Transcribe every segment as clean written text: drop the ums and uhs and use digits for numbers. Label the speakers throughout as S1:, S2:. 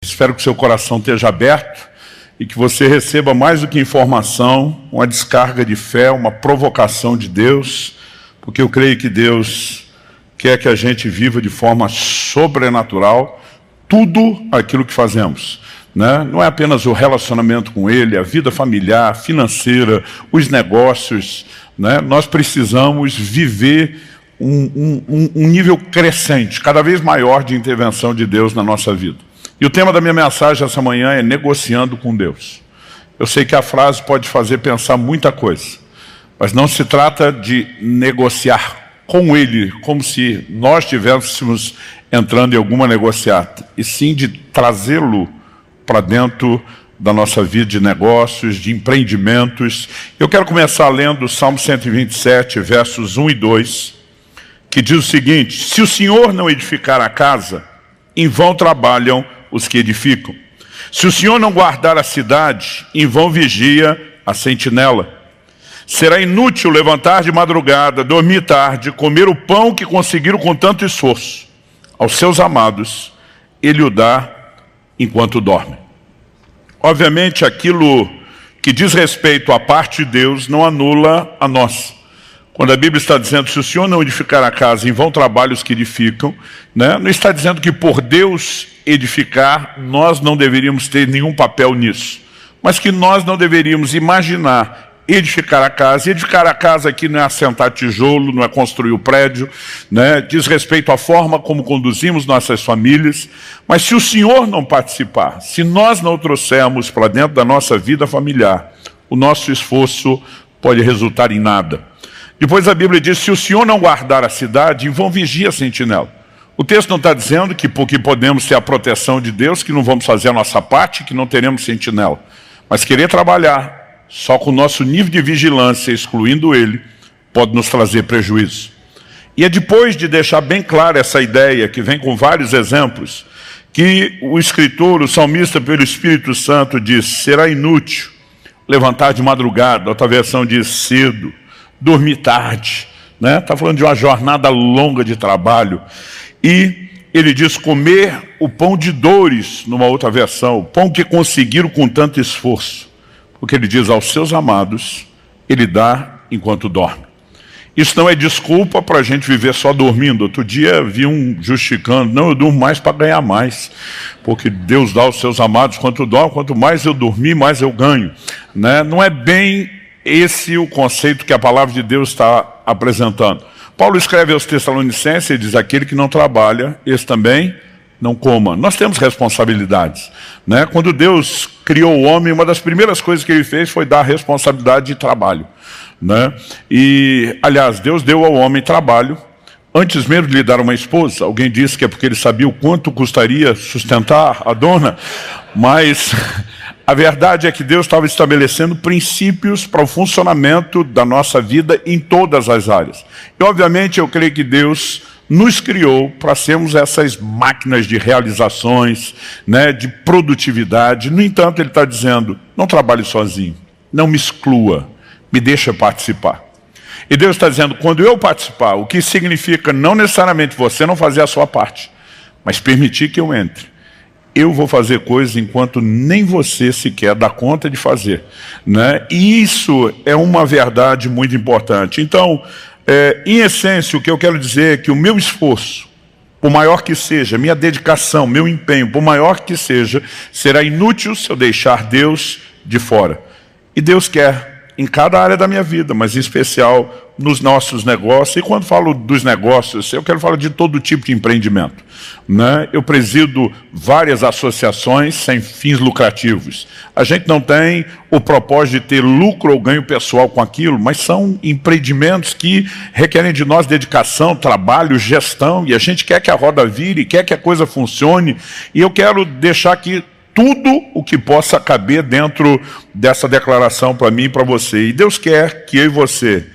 S1: Espero que seu coração esteja aberto e que você receba mais do que informação, uma descarga de fé, uma provocação de Deus, porque eu creio que Deus quer que a gente viva de forma sobrenatural tudo aquilo que fazemos, né? Não é apenas o relacionamento com Ele, a vida familiar, financeira, os negócios, né? Nós precisamos viver um nível crescente, cada vez maior de intervenção de Deus na nossa vida. E o tema da minha mensagem essa manhã é negociando com Deus. Eu sei que a frase pode fazer pensar muita coisa, mas não se trata de negociar com Ele, como se nós estivéssemos entrando em alguma negociata, e sim de trazê-lo para dentro da nossa vida de negócios, de empreendimentos. Eu quero começar lendo o Salmo 127, versos 1 e 2, que diz o seguinte: se o Senhor não edificar a casa, em vão trabalham os que edificam. Se o Senhor não guardar a cidade, em vão vigia a sentinela. Será inútil levantar de madrugada, dormir tarde, comer o pão que conseguiram com tanto esforço. Aos seus amados, Ele o dá enquanto dorme. Obviamente, aquilo que diz respeito à parte de Deus não anula a nossa. Quando a Bíblia está dizendo, se o Senhor não edificar a casa, em vão trabalham os que edificam, né? Não está dizendo que por Deus edificar, nós não deveríamos ter nenhum papel nisso, mas que nós não deveríamos imaginar edificar a casa. E edificar a casa aqui não é assentar tijolo, não é construir o prédio, né? Diz respeito à forma como conduzimos nossas famílias. Mas se o Senhor não participar, se nós não o trouxermos para dentro da nossa vida familiar, o nosso esforço pode resultar em nada. Depois a Bíblia diz, se o Senhor não guardar a cidade, em vão vigia a sentinela. O texto não está dizendo que porque podemos ter a proteção de Deus, que não vamos fazer a nossa parte, que não teremos sentinela. Mas querer trabalhar só com o nosso nível de vigilância, excluindo Ele, pode nos trazer prejuízo. E é depois de deixar bem clara essa ideia, que vem com vários exemplos, que o escritor, o salmista, pelo Espírito Santo, diz, será inútil levantar de madrugada. Outra versão diz cedo, dormir tarde, né? Está falando de uma jornada longa de trabalho. E ele diz comer o pão de dores, numa outra versão, o pão que conseguiram com tanto esforço. Porque ele diz aos seus amados, Ele dá enquanto dorme. Isso não é desculpa para a gente viver só dormindo. Outro dia vi um justificando, não, eu durmo mais para ganhar mais, porque Deus dá aos seus amados quanto dorme, quanto mais eu dormir, mais eu ganho, né? Não é bem esse o conceito que a palavra de Deus está apresentando. Paulo escreve aos Tessalonicenses e diz, aquele que não trabalha, esse também não coma. Nós temos responsabilidades, né? Quando Deus criou o homem, uma das primeiras coisas que Ele fez foi dar a responsabilidade de trabalho, né? E, aliás, Deus deu ao homem trabalho, antes mesmo de lhe dar uma esposa. Alguém disse que é porque Ele sabia o quanto custaria sustentar a dona, mas a verdade é que Deus estava estabelecendo princípios para o funcionamento da nossa vida em todas as áreas. E, obviamente, eu creio que Deus nos criou para sermos essas máquinas de realizações, né, de produtividade. No entanto, Ele está dizendo, não trabalhe sozinho, não me exclua, me deixa participar. E Deus está dizendo, quando eu participar, o que significa não necessariamente você não fazer a sua parte, mas permitir que eu entre. Eu vou fazer coisas enquanto nem você sequer dá conta de fazer, né? E isso é uma verdade muito importante. Então, em essência, o que eu quero dizer é que o meu esforço, por maior que seja, minha dedicação, meu empenho, por maior que seja, será inútil se eu deixar Deus de fora. E Deus quer em cada área da minha vida, mas em especial nos nossos negócios. E quando falo dos negócios, eu quero falar de todo tipo de empreendimento, né? Eu presido várias associações sem fins lucrativos. A gente não tem o propósito de ter lucro ou ganho pessoal com aquilo, mas são empreendimentos que requerem de nós dedicação, trabalho, gestão, e a gente quer que a roda vire, quer que a coisa funcione. E eu quero deixar aqui tudo o que possa caber dentro dessa declaração para mim e para você. E Deus quer que eu e você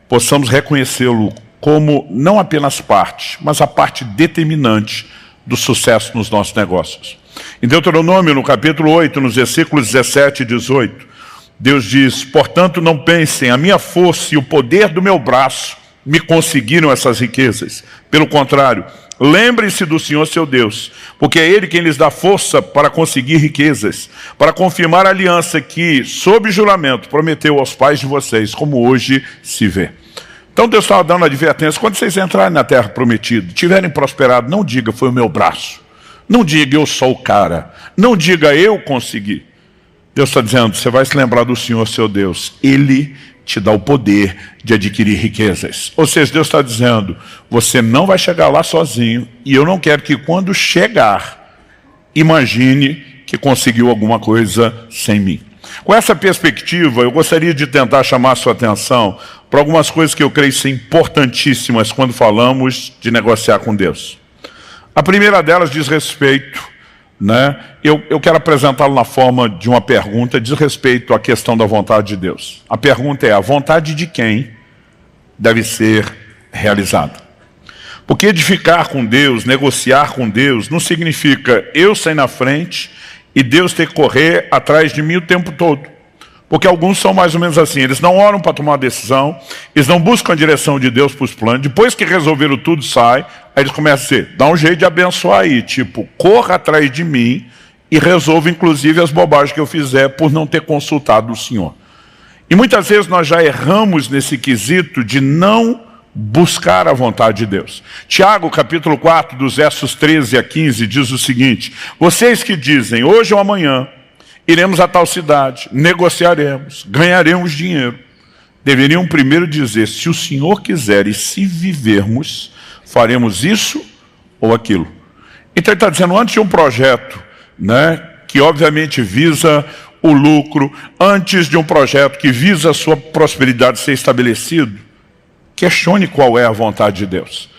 S1: possamos reconhecê-lo como não apenas parte, mas a parte determinante do sucesso nos nossos negócios. Em Deuteronômio, no capítulo 8, nos versículos 17 e 18, Deus diz, portanto não pensem, a minha força e o poder do meu braço me conseguiram essas riquezas. Pelo contrário, Lembre-se do Senhor seu Deus, porque é Ele quem lhes dá força para conseguir riquezas, para confirmar a aliança que, sob juramento, prometeu aos pais de vocês, como hoje se vê. Então Deus estava dando advertência: quando vocês entrarem na terra prometida, tiverem prosperado, não diga foi o meu braço, não diga eu sou o cara, não diga eu consegui. Deus está dizendo: você vai se lembrar do Senhor seu Deus, Ele te dá o poder de adquirir riquezas. Ou seja, Deus está dizendo: você não vai chegar lá sozinho, e eu não quero que quando chegar, imagine que conseguiu alguma coisa sem mim. Com essa perspectiva, eu gostaria de tentar chamar a sua atenção para algumas coisas que eu creio ser importantíssimas quando falamos de negociar com Deus. A primeira delas diz respeito, eu quero apresentá-lo na forma de uma pergunta, diz respeito à questão da vontade de Deus. A pergunta é: a vontade de quem deve ser realizada? Porque edificar com Deus, negociar com Deus, não significa eu sair na frente e Deus ter que correr atrás de mim o tempo todo. Porque alguns são mais ou menos assim: eles não oram para tomar uma decisão, eles não buscam a direção de Deus para os planos, depois que resolveram tudo, sai, aí eles começam a dizer: dá um jeito de abençoar aí, tipo, corra atrás de mim e resolva inclusive as bobagens que eu fizer por não ter consultado o Senhor. E muitas vezes nós já erramos nesse quesito de não buscar a vontade de Deus. Tiago, capítulo 4, dos versos 13 a 15, diz o seguinte: vocês que dizem, hoje ou amanhã, iremos a tal cidade, negociaremos, ganharemos dinheiro, deveriam primeiro dizer: se o Senhor quiser e se vivermos, faremos isso ou aquilo. Então ele está dizendo, antes de um projeto, que obviamente visa o lucro, antes de um projeto que visa a sua prosperidade ser estabelecido, questione qual é a vontade de Deus.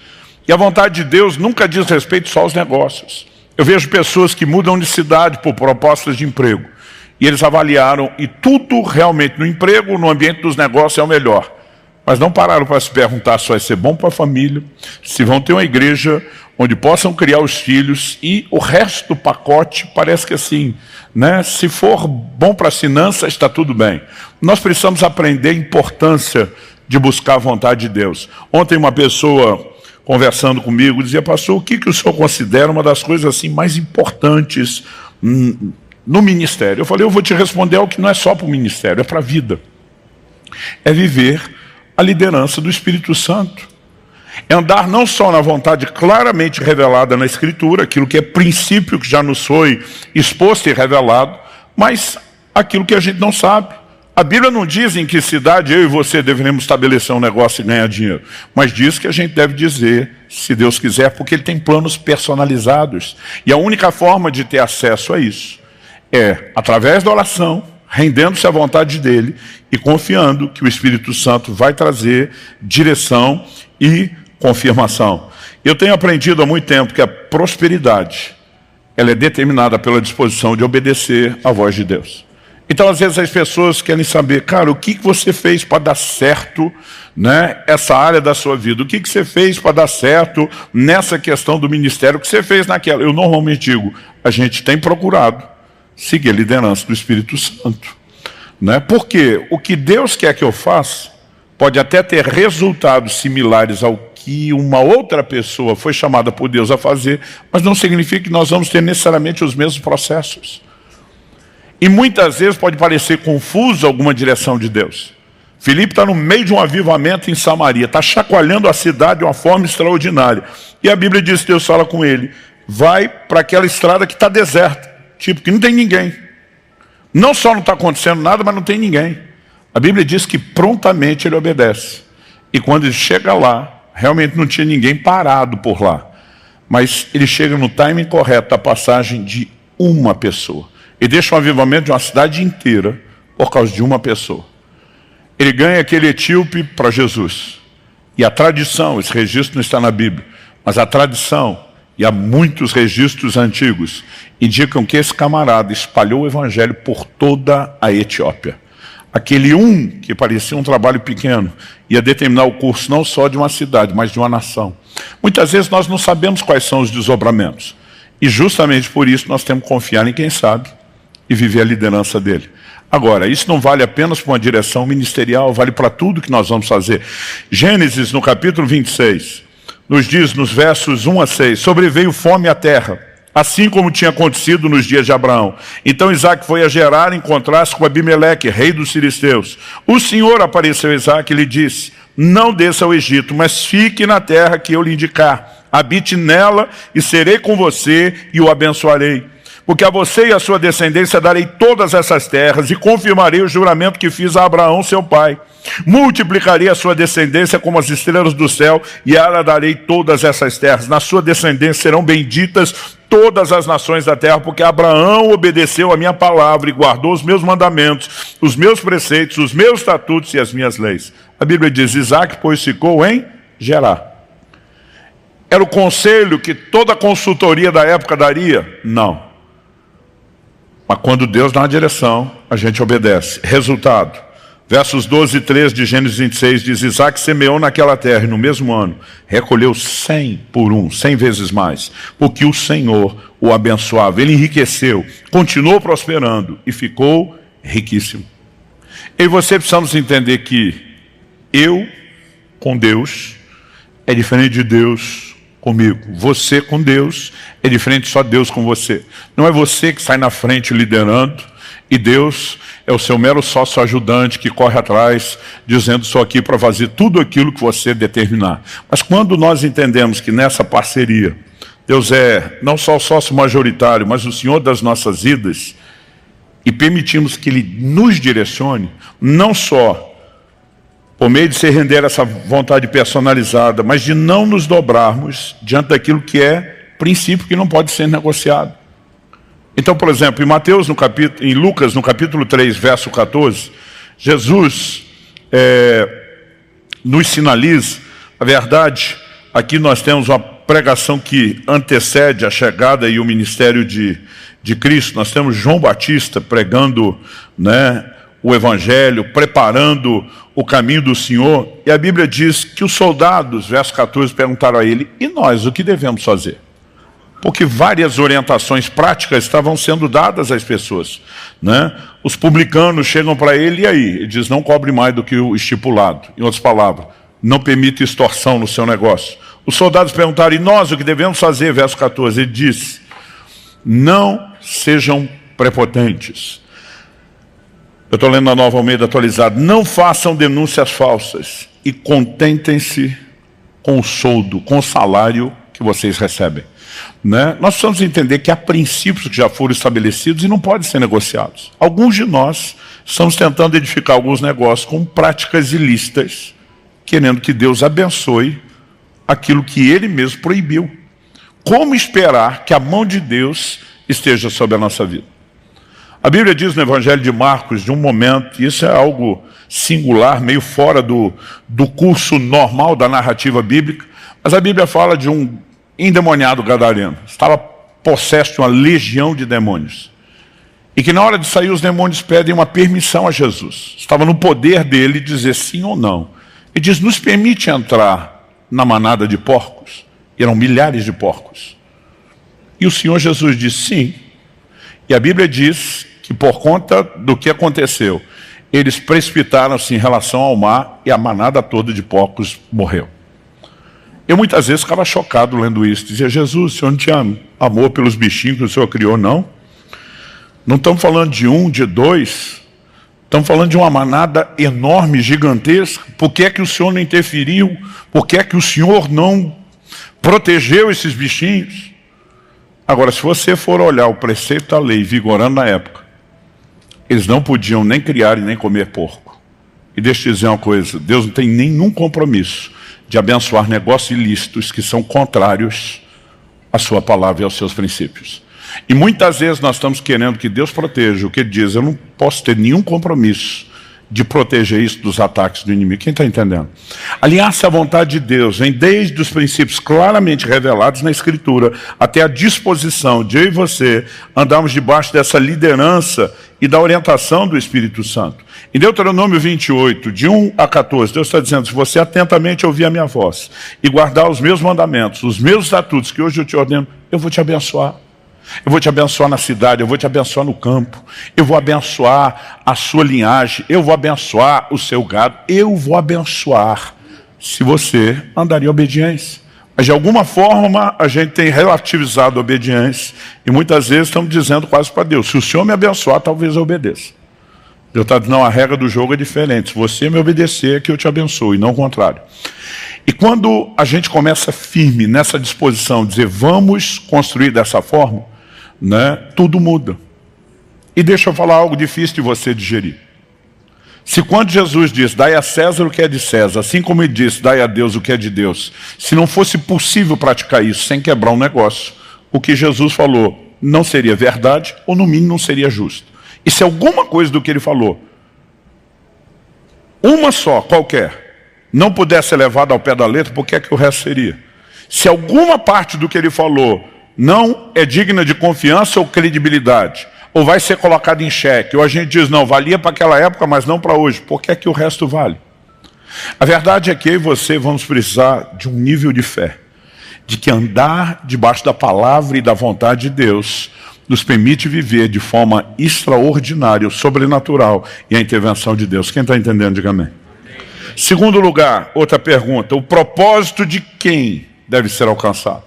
S1: E a vontade de Deus nunca diz respeito só aos negócios. Eu vejo pessoas que mudam de cidade por propostas de emprego, e eles avaliaram, e tudo realmente no emprego, no ambiente dos negócios é o melhor. Mas não pararam para se perguntar se vai ser bom para a família, se vão ter uma igreja onde possam criar os filhos, e o resto do pacote parece que assim, se for bom para as finanças, está tudo bem. Nós precisamos aprender a importância de buscar a vontade de Deus. Ontem uma pessoa conversando comigo dizia: pastor, o que o senhor considera uma das coisas assim mais importantes no ministério? Eu falei: eu vou te responder algo que não é só para o ministério, é para a vida. É viver a liderança do Espírito Santo. É andar não só na vontade claramente revelada na Escritura, aquilo que é princípio que já nos foi exposto e revelado, mas aquilo que a gente não sabe. A Bíblia não diz em que cidade eu e você deveremos estabelecer um negócio e ganhar dinheiro, mas diz que a gente deve dizer, se Deus quiser, porque Ele tem planos personalizados. E a única forma de ter acesso a isso é através da oração, rendendo-se à vontade dEle e confiando que o Espírito Santo vai trazer direção e confirmação. Eu tenho aprendido há muito tempo que a prosperidade, ela é determinada pela disposição de obedecer à voz de Deus. Então, às vezes, as pessoas querem saber: cara, o que você fez para dar certo essa área da sua vida? O que você fez para dar certo nessa questão do ministério? O que você fez naquela? Eu normalmente digo: a gente tem procurado seguir a liderança do Espírito Santo. Porque o que Deus quer que eu faça pode até ter resultados similares ao que uma outra pessoa foi chamada por Deus a fazer, mas não significa que nós vamos ter necessariamente os mesmos processos. E muitas vezes pode parecer confuso alguma direção de Deus. Filipe está no meio de um avivamento em Samaria, está chacoalhando a cidade de uma forma extraordinária. E a Bíblia diz que Deus fala com ele: vai para aquela estrada que está deserta, tipo que não tem ninguém. Não só não está acontecendo nada, mas não tem ninguém. A Bíblia diz que prontamente ele obedece. E quando ele chega lá, realmente não tinha ninguém parado por lá. Mas ele chega no timing correto da passagem de uma pessoa. E deixa um avivamento de uma cidade inteira por causa de uma pessoa. Ele ganha aquele etíope para Jesus. E a tradição, esse registro não está na Bíblia, mas a tradição, e há muitos registros antigos, indicam que esse camarada espalhou o evangelho por toda a Etiópia. Aquele que parecia um trabalho pequeno, ia determinar o curso não só de uma cidade, mas de uma nação. Muitas vezes nós não sabemos quais são os desdobramentos. E justamente por isso nós temos que confiar em quem sabe e viver a liderança dele. Agora, isso não vale apenas para uma direção ministerial, vale para tudo que nós vamos fazer. Gênesis, no capítulo 26, nos versos 1 a 6, sobreveio fome à terra, assim como tinha acontecido nos dias de Abraão. Então Isaac foi a Gerar encontrar-se com Abimeleque, rei dos filisteus. O Senhor apareceu a Isaac e lhe disse: não desça ao Egito, mas fique na terra que eu lhe indicar. Habite nela e serei com você e o abençoarei. Porque a você e a sua descendência darei todas essas terras e confirmarei o juramento que fiz a Abraão, seu pai. Multiplicarei a sua descendência como as estrelas do céu e a ela darei todas essas terras. Na sua descendência serão benditas todas as nações da terra, porque Abraão obedeceu a minha palavra e guardou os meus mandamentos, os meus preceitos, os meus estatutos e as minhas leis. A Bíblia diz: Isaac, pois, ficou em Gerar. Era o conselho que toda a consultoria da época daria? Não. Mas quando Deus dá uma direção, a gente obedece. Resultado, versos 12 e 13 de Gênesis 26 diz: Isaac semeou naquela terra e no mesmo ano recolheu 100 por 1, 100 vezes mais, porque o Senhor o abençoava. Ele enriqueceu, continuou prosperando e ficou riquíssimo. E você precisamos entender que eu com Deus é diferente de Deus comigo. Você com Deus é diferente só Deus com você. Não é você que sai na frente liderando e Deus é o seu mero sócio ajudante que corre atrás dizendo: sou aqui para fazer tudo aquilo que você determinar. Mas quando nós entendemos que nessa parceria Deus é não só o sócio majoritário, mas o Senhor das nossas vidas, e permitimos que Ele nos direcione, não só por meio de se render a essa vontade personalizada, mas de não nos dobrarmos diante daquilo que é princípio que não pode ser negociado. Então, por exemplo, em Lucas, no capítulo 3, verso 14, Jesus nos sinaliza a verdade. Aqui nós temos uma pregação que antecede a chegada e o ministério de Cristo. Nós temos João Batista pregando, o Evangelho, preparando o caminho do Senhor. E a Bíblia diz que os soldados, verso 14, perguntaram a ele: e nós, o que devemos fazer? Porque várias orientações práticas estavam sendo dadas às pessoas. Os publicanos chegam para ele, e aí? Ele diz: não cobre mais do que o estipulado. Em outras palavras, não permita extorsão no seu negócio. Os soldados perguntaram: e nós, o que devemos fazer? Verso 14, ele disse: não sejam prepotentes. Eu estou lendo a Nova Almeida atualizada. Não façam denúncias falsas e contentem-se com o soldo, com o salário que vocês recebem. Nós precisamos entender que há princípios que já foram estabelecidos e não podem ser negociados. Alguns de nós estamos tentando edificar alguns negócios com práticas ilícitas, querendo que Deus abençoe aquilo que Ele mesmo proibiu. Como esperar que a mão de Deus esteja sobre a nossa vida? A Bíblia diz no Evangelho de Marcos, de um momento, e isso é algo singular, meio fora do curso normal da narrativa bíblica, mas a Bíblia fala de um endemoniado gadareno. Estava possesso de uma legião de demônios. E que na hora de sair os demônios pedem uma permissão a Jesus. Estava no poder dele dizer sim ou não. Ele diz: nos permite entrar na manada de porcos? E eram milhares de porcos. E o Senhor Jesus disse sim. E a Bíblia diz que por conta do que aconteceu, eles precipitaram-se em relação ao mar e a manada toda de porcos morreu. Eu muitas vezes ficava chocado lendo isso. Dizia: Jesus, o Senhor não tinha amor pelos bichinhos que o Senhor criou, não? Não estamos falando de um, de dois. Estamos falando de uma manada enorme, gigantesca. Por que é que o Senhor não interferiu? Por que é que o Senhor não protegeu esses bichinhos? Agora, se você for olhar o preceito da lei vigorando na época, eles não podiam nem criar e nem comer porco. E deixa eu dizer uma coisa: Deus não tem nenhum compromisso de abençoar negócios ilícitos que são contrários à sua palavra e aos seus princípios. E muitas vezes nós estamos querendo que Deus proteja o que Ele diz. Eu não posso ter nenhum compromisso de proteger isso dos ataques do inimigo. Quem está entendendo? Alinhar-se à vontade de Deus vem desde os princípios claramente revelados na Escritura até a disposição de eu e você andarmos debaixo dessa liderança e da orientação do Espírito Santo. Em Deuteronômio 28, de 1 a 14, Deus está dizendo: se você atentamente ouvir a minha voz e guardar os meus mandamentos, os meus estatutos que hoje eu te ordeno, eu vou te abençoar. Eu vou te abençoar na cidade, eu vou te abençoar no campo, eu vou abençoar a sua linhagem, eu vou abençoar o seu gado, eu vou abençoar se você andar em obediência. Mas de alguma forma a gente tem relativizado a obediência e muitas vezes estamos dizendo quase para Deus: se o Senhor me abençoar, talvez eu obedeça. Deus está dizendo: não, a regra do jogo é diferente. Se você me obedecer, é que eu te abençoo, e não o contrário. E quando a gente começa firme nessa disposição de dizer vamos construir dessa forma, né, tudo muda. E deixa eu falar algo difícil de você digerir. Se quando Jesus diz, dai a César o que é de César, assim como ele disse, dai a Deus o que é de Deus, se não fosse possível praticar isso sem quebrar um negócio, o que Jesus falou não seria verdade, ou no mínimo não seria justo. E se alguma coisa do que ele falou, uma só, qualquer, não pudesse ser levada ao pé da letra, por que é que o resto seria? Se alguma parte do que ele falou não é digna de confiança ou credibilidade, ou vai ser colocado em xeque, ou a gente diz, não, valia para aquela época, mas não para hoje, por que é que o resto vale? A verdade é que eu e você vamos precisar de um nível de fé, de que andar debaixo da palavra e da vontade de Deus nos permite viver de forma extraordinária, sobrenatural, e a intervenção de Deus. Quem está entendendo, diga amém. Segundo lugar, outra pergunta: o propósito de quem deve ser alcançado?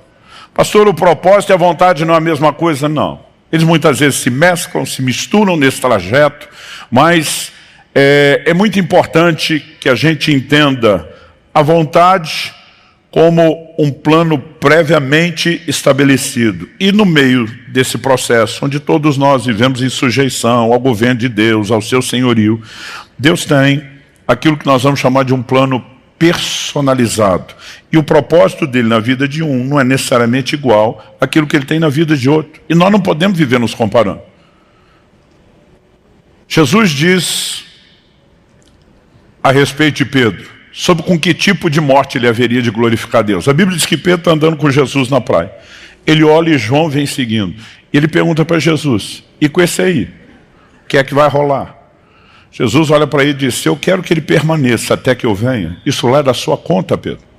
S1: Pastor, o propósito e a vontade não é a mesma coisa? Não. Eles muitas vezes se mesclam, se misturam nesse trajeto, mas é muito importante que a gente entenda a vontade como um plano previamente estabelecido. E no meio desse processo, onde todos nós vivemos em sujeição ao governo de Deus, ao seu senhorio, Deus tem aquilo que nós vamos chamar de um plano personalizado. E o propósito dele na vida de um não é necessariamente igual àquilo que ele tem na vida de outro. E nós não podemos viver nos comparando. Jesus diz a respeito de Pedro, sobre com que tipo de morte ele haveria de glorificar Deus. A Bíblia diz que Pedro está andando com Jesus na praia. Ele olha e João vem seguindo. E ele pergunta para Jesus, e com esse aí, o que é que vai rolar? Jesus olha para ele e diz, eu quero que ele permaneça até que eu venha. Isso lá é da sua conta, Pedro.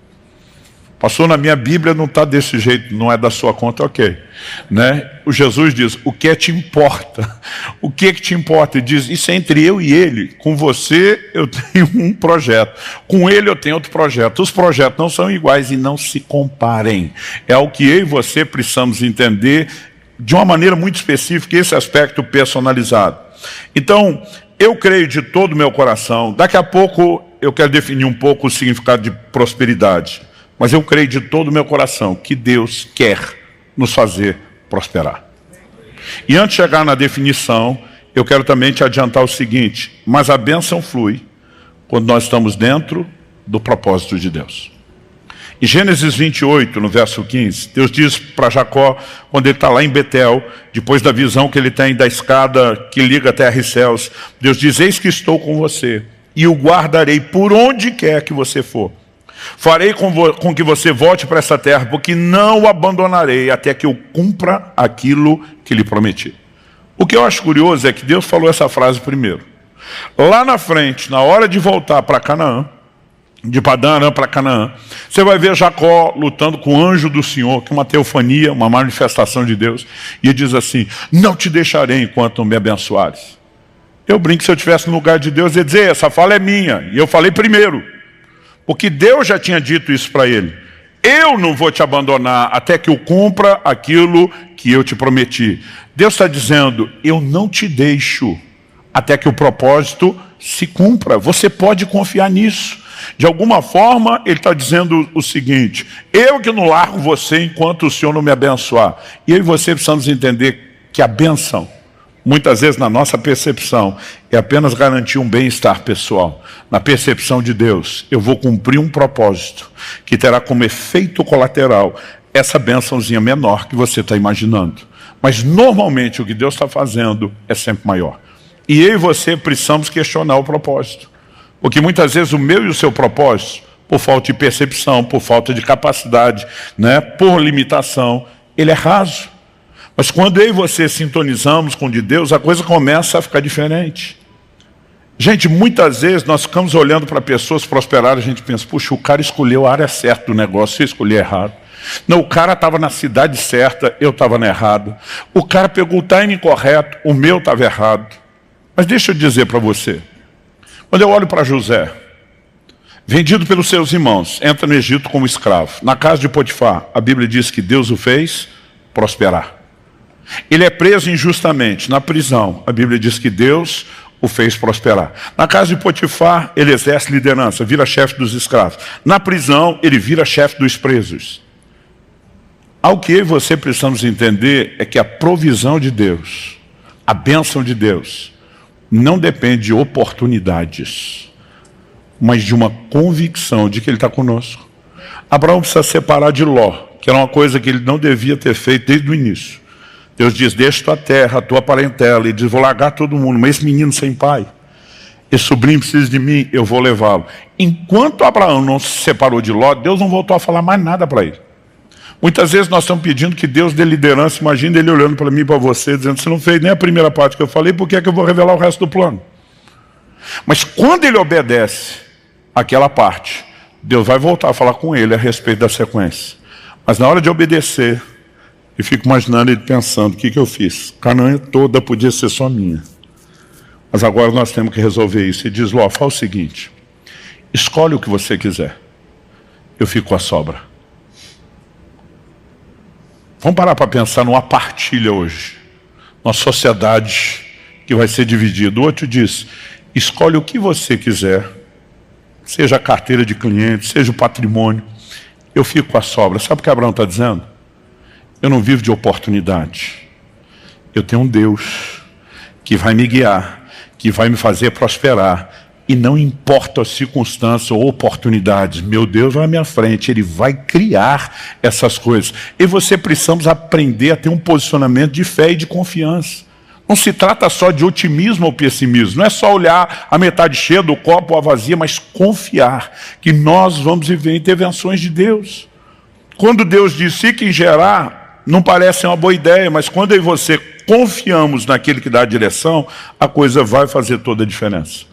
S1: Pastor, na minha Bíblia não está desse jeito, não é da sua conta, ok. Né? O Jesus diz, o que te importa? O que te importa? Ele diz, isso é entre eu e ele. Com você eu tenho um projeto. Com ele eu tenho outro projeto. Os projetos não são iguais e não se comparem. É o que eu e você precisamos entender de uma maneira muito específica, esse aspecto personalizado. Então, eu creio de todo o meu coração, daqui a pouco eu quero definir um pouco o significado de prosperidade, mas eu creio de todo o meu coração que Deus quer nos fazer prosperar. E antes de chegar na definição, eu quero também te adiantar o seguinte, mas a bênção flui quando nós estamos dentro do propósito de Deus. Em Gênesis 28, no verso 15, Deus diz para Jacó, quando ele está lá em Betel, depois da visão que ele tem da escada que liga a terra e céus, Deus diz, eis que estou com você, e o guardarei por onde quer que você for. Farei com que você volte para essa terra, porque não o abandonarei até que eu cumpra aquilo que lhe prometi. O que eu acho curioso é que Deus falou essa frase primeiro. Lá na frente, na hora de voltar para Canaã, de Padã Arã para Canaã, você vai ver Jacó lutando com o anjo do Senhor, que é uma teofania, uma manifestação de Deus, e ele diz assim, não te deixarei enquanto não me abençoares. Eu brinco, se eu estivesse no lugar de Deus, eu ia dizer, essa fala é minha, e eu falei primeiro, porque Deus já tinha dito isso para ele, eu não vou te abandonar até que eu cumpra aquilo que eu te prometi. Deus está dizendo, eu não te deixo até que o propósito se cumpra, você pode confiar nisso. De alguma forma, ele está dizendo o seguinte, eu que não largo você enquanto o Senhor não me abençoar. E eu e você precisamos entender que a bênção, muitas vezes na nossa percepção, é apenas garantir um bem-estar pessoal. Na percepção de Deus, eu vou cumprir um propósito que terá como efeito colateral essa bênçãozinha menor que você está imaginando. Mas normalmente o que Deus está fazendo é sempre maior. E eu e você precisamos questionar o propósito. Porque muitas vezes o meu e o seu propósito, por falta de percepção, por falta de capacidade, né, por limitação, ele é raso. Mas quando eu e você sintonizamos com o de Deus, a coisa começa a ficar diferente. Gente, muitas vezes nós ficamos olhando para pessoas prosperar, a gente pensa, puxa, o cara escolheu a área certa do negócio, eu escolhi errado. Não, o cara estava na cidade certa, eu estava na errada. O cara pegou o timing correto, o meu estava errado. Mas deixa eu dizer para você, quando eu olho para José, vendido pelos seus irmãos, entra no Egito como escravo. Na casa de Potifar, a Bíblia diz que Deus o fez prosperar. Ele é preso injustamente. Na prisão, a Bíblia diz que Deus o fez prosperar. Na casa de Potifar, ele exerce liderança, vira chefe dos escravos. Na prisão, ele vira chefe dos presos. Ao que eu e você precisamos entender é que a provisão de Deus, a bênção de Deus, não depende de oportunidades, mas de uma convicção de que Ele está conosco. Abraão precisa separar de Ló, que era uma coisa que ele não devia ter feito desde o início. Deus diz, deixa tua terra, a tua parentela, e diz, vou largar todo mundo, mas esse menino sem pai, esse sobrinho precisa de mim, eu vou levá-lo. Enquanto Abraão não se separou de Ló, Deus não voltou a falar mais nada para ele. Muitas vezes nós estamos pedindo que Deus dê liderança, imagina ele olhando para mim e para você, dizendo, você não fez nem a primeira parte que eu falei, por que é que eu vou revelar o resto do plano? Mas quando ele obedece aquela parte, Deus vai voltar a falar com ele a respeito da sequência. Mas na hora de obedecer, eu fico imaginando ele pensando, o que eu fiz? Canaã toda podia ser só minha. Mas agora nós temos que resolver isso. Ele diz, Ló, faz o seguinte, escolhe o que você quiser. Eu fico com a sobra. Vamos parar para pensar numa partilha hoje. Uma sociedade que vai ser dividida. O outro diz, escolhe o que você quiser. Seja a carteira de cliente, seja o patrimônio. Eu fico com a sobra. Sabe o que Abraão está dizendo? Eu não vivo de oportunidade. Eu tenho um Deus que vai me guiar, que vai me fazer prosperar. E não importa as circunstâncias ou oportunidades, meu Deus vai à minha frente, Ele vai criar essas coisas. E você precisamos aprender a ter um posicionamento de fé e de confiança. Não se trata só de otimismo ou pessimismo, não é só olhar a metade cheia do copo ou a vazia, mas confiar que nós vamos viver intervenções de Deus. Quando Deus diz, fique em Gerar, não parece uma boa ideia, mas quando eu e você confiamos naquele que dá a direção, a coisa vai fazer toda a diferença.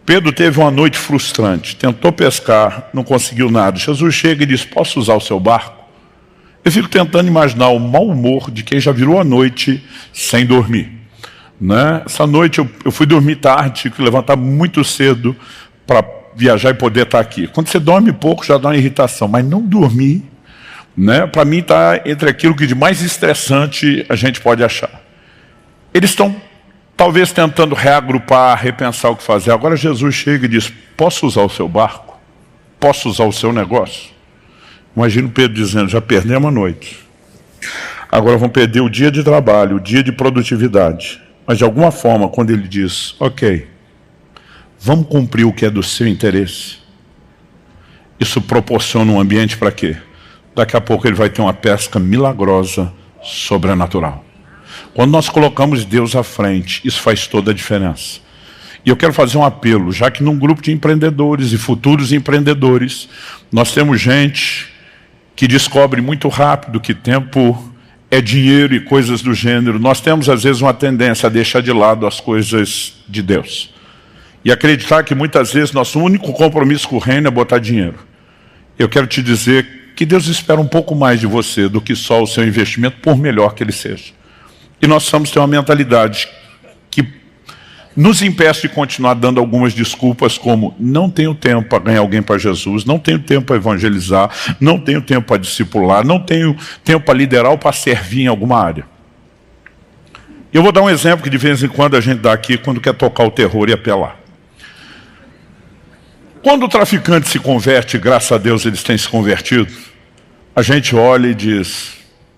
S1: Pedro teve uma noite frustrante, tentou pescar, não conseguiu nada. Jesus chega e diz, posso usar o seu barco? Eu fico tentando imaginar o mau humor de quem já virou a noite sem dormir. Né? Essa noite eu fui dormir tarde, tive que levantar muito cedo para viajar e poder estar aqui. Quando você dorme pouco já dá uma irritação, mas não dormir, né, para mim está entre aquilo que de mais estressante a gente pode achar. Eles estão talvez tentando reagrupar, repensar o que fazer. Agora Jesus chega e diz, posso usar o seu barco? Posso usar o seu negócio? Imagina o Pedro dizendo, já perdemos a noite. Agora vamos perder o dia de trabalho, o dia de produtividade. Mas de alguma forma, quando ele diz, ok, vamos cumprir o que é do seu interesse. Isso proporciona um ambiente para quê? Daqui a pouco ele vai ter uma pesca milagrosa, sobrenatural. Quando nós colocamos Deus à frente, isso faz toda a diferença. E eu quero fazer um apelo, já que num grupo de empreendedores e futuros empreendedores, nós temos gente que descobre muito rápido que tempo é dinheiro e coisas do gênero. Nós temos às vezes uma tendência a deixar de lado as coisas de Deus. E acreditar que muitas vezes nosso único compromisso com o reino é botar dinheiro. Eu quero te dizer que Deus espera um pouco mais de você do que só o seu investimento, por melhor que ele seja. E nós precisamos ter uma mentalidade que nos impeça de continuar dando algumas desculpas como não tenho tempo para ganhar alguém para Jesus, não tenho tempo para evangelizar, não tenho tempo para discipular, não tenho tempo para liderar ou para servir em alguma área. Eu vou dar um exemplo que de vez em quando a gente dá aqui quando quer tocar o terror e apelar. Quando o traficante se converte, graças a Deus eles têm se convertido, a gente olha e diz,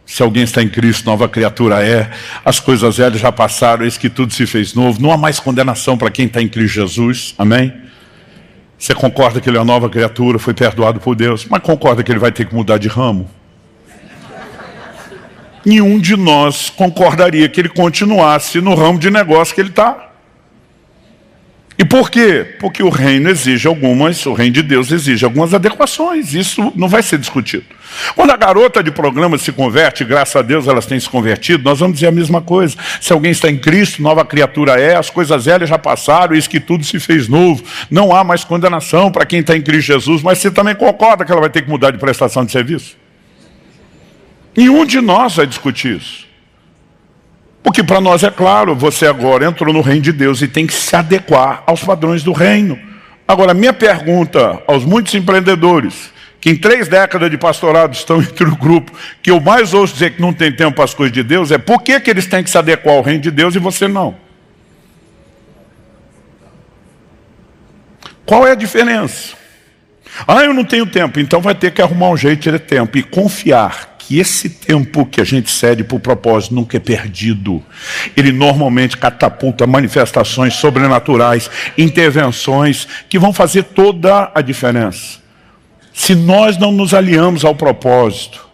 S1: se alguém está em Cristo, nova criatura é, as coisas velhas já passaram, eis que tudo se fez novo, não há mais condenação para quem está em Cristo Jesus, amém? Você concorda que ele é uma nova criatura, foi perdoado por Deus, mas concorda que ele vai ter que mudar de ramo? Nenhum de nós concordaria que ele continuasse no ramo de negócio que ele está. E por quê? Porque o reino o reino de Deus exige algumas adequações, isso não vai ser discutido. Quando a garota de programa se converte, graças a Deus elas têm se convertido, nós vamos dizer a mesma coisa. Se alguém está em Cristo, nova criatura é, as coisas velhas já passaram, eis que tudo se fez novo. Não há mais condenação para quem está em Cristo Jesus, mas você também concorda que ela vai ter que mudar de prestação de serviço? Nenhum de nós vai discutir isso. Porque para nós é claro, você agora entrou no reino de Deus e tem que se adequar aos padrões do reino. Agora, minha pergunta aos muitos empreendedores, que em 3 décadas de pastorado estão entre o grupo, que eu mais ouço dizer que não tem tempo para as coisas de Deus, é por que eles têm que se adequar ao reino de Deus e você não? Qual é a diferença? Eu não tenho tempo, então vai ter que arrumar um jeito de ter tempo e confiar que esse tempo que a gente cede para o propósito nunca é perdido. Ele normalmente catapulta manifestações sobrenaturais, intervenções que vão fazer toda a diferença. Se nós não nos aliamos ao propósito,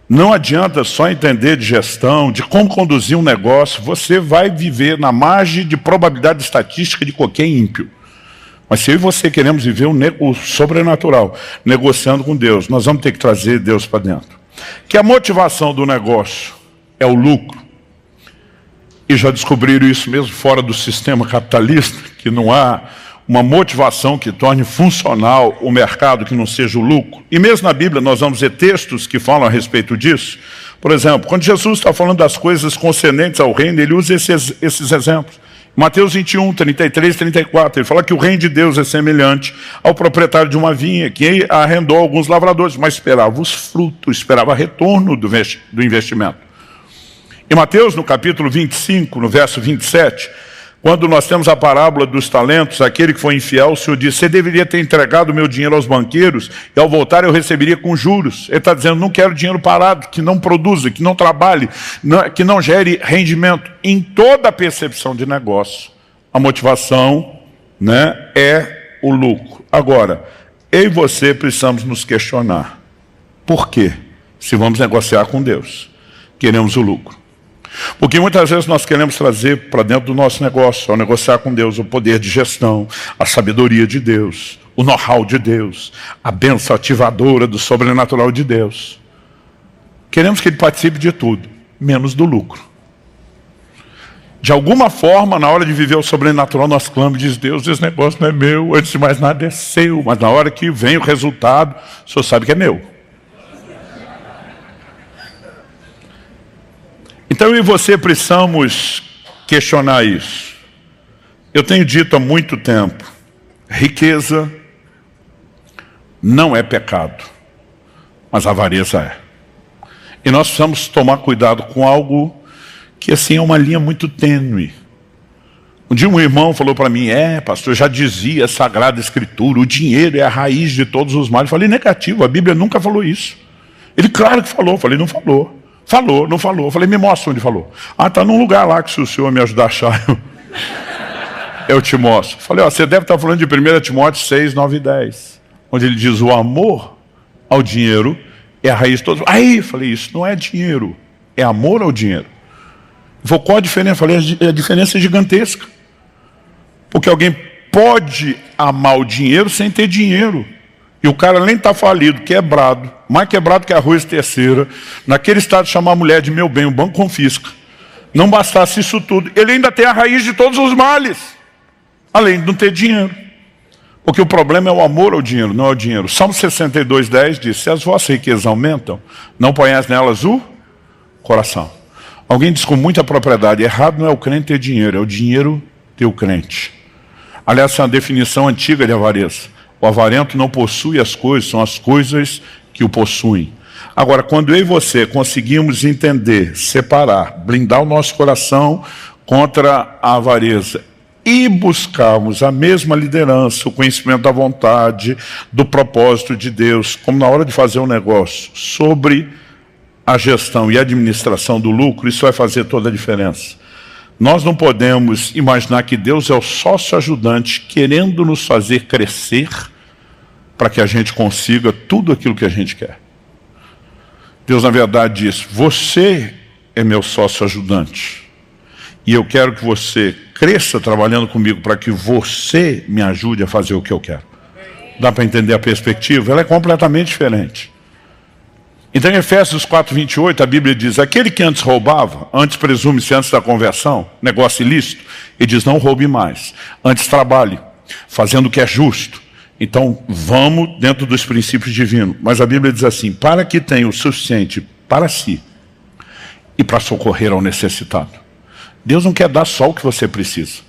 S1: não adianta só entender de gestão, de como conduzir um negócio, você vai viver na margem de probabilidade estatística de qualquer ímpio. Mas se eu e você queremos viver o sobrenatural, negociando com Deus, nós vamos ter que trazer Deus para dentro. Que a motivação do negócio é o lucro. E já descobriram isso mesmo fora do sistema capitalista, que não há uma motivação que torne funcional o mercado que não seja o lucro. E mesmo na Bíblia nós vamos ver textos que falam a respeito disso. Por exemplo, quando Jesus está falando das coisas concernentes ao reino, ele usa esses exemplos. Mateus 21, 33, 34, ele fala que o reino de Deus é semelhante ao proprietário de uma vinha, que arrendou alguns lavradores, mas esperava os frutos, esperava retorno do investimento. Em Mateus, no capítulo 25, no verso 27, quando nós temos a parábola dos talentos, aquele que foi infiel, o Senhor diz, você deveria ter entregado o meu dinheiro aos banqueiros, e ao voltar eu receberia com juros. Ele está dizendo, não quero dinheiro parado, que não produza, que não trabalhe, que não gere rendimento. Em toda a percepção de negócio, a motivação, é o lucro. Agora, eu e você precisamos nos questionar. Por quê? Se vamos negociar com Deus, queremos o lucro. Porque muitas vezes nós queremos trazer para dentro do nosso negócio, ao negociar com Deus, o poder de gestão, a sabedoria de Deus, o know-how de Deus, a bênção ativadora do sobrenatural de Deus. Queremos que Ele participe de tudo, menos do lucro. De alguma forma, na hora de viver o sobrenatural, nós clamamos e diz, Deus, esse negócio não é meu, antes de mais nada é seu, mas na hora que vem o resultado, o Senhor sabe que é meu. Então eu e você precisamos questionar isso. Eu tenho dito há muito tempo, riqueza não é pecado, mas avareza é. E nós precisamos tomar cuidado com algo que assim é uma linha muito tênue. Um dia um irmão falou para mim, pastor, já dizia a Sagrada Escritura, o dinheiro é a raiz de todos os males. Eu falei, negativo, a Bíblia nunca falou isso. Ele, claro que falou. Eu falei, não falou. Falou, não falou. Eu falei, me mostra onde falou. Está num lugar lá que se o senhor me ajudar a achar, eu te mostro. Eu falei, você deve estar falando de 1 Timóteo 6, 9 e 10. Onde ele diz, o amor ao dinheiro é a raiz de todos. Aí, eu falei, isso não é dinheiro, é amor ao dinheiro. Ele falou, qual a diferença? Eu falei, a diferença é gigantesca. Porque alguém pode amar o dinheiro sem ter dinheiro. E o cara nem está falido, quebrado, mais quebrado que arroz terceira, naquele estado de chamar a mulher de meu bem, o banco confisca. Não bastasse isso tudo, ele ainda tem a raiz de todos os males, além de não ter dinheiro. Porque o problema é o amor ao dinheiro, não é o dinheiro. Salmo 62, 10 diz, se as vossas riquezas aumentam, não ponhais nelas o coração. Alguém diz com muita propriedade, errado não é o crente ter dinheiro, é o dinheiro ter o crente. Aliás, essa é uma definição antiga de avareza. O avarento não possui as coisas, são as coisas que o possuem. Agora, quando eu e você conseguimos entender, separar, blindar o nosso coração contra a avareza e buscarmos a mesma liderança, o conhecimento da vontade, do propósito de Deus, como na hora de fazer um negócio, sobre a gestão e administração do lucro, isso vai fazer toda a diferença. Nós não podemos imaginar que Deus é o sócio ajudante querendo nos fazer crescer para que a gente consiga tudo aquilo que a gente quer. Deus, na verdade, diz, você é meu sócio ajudante. E eu quero que você cresça trabalhando comigo para que você me ajude a fazer o que eu quero. Dá para entender a perspectiva? Ela é completamente diferente. Então, em Efésios 4, 28, a Bíblia diz, aquele que antes roubava, antes presume-se antes da conversão, negócio ilícito, ele diz, não roube mais. Antes trabalhe, fazendo o que é justo. Então, vamos dentro dos princípios divinos. Mas a Bíblia diz assim, para que tenha o suficiente para si e para socorrer ao necessitado. Deus não quer dar só o que você precisa.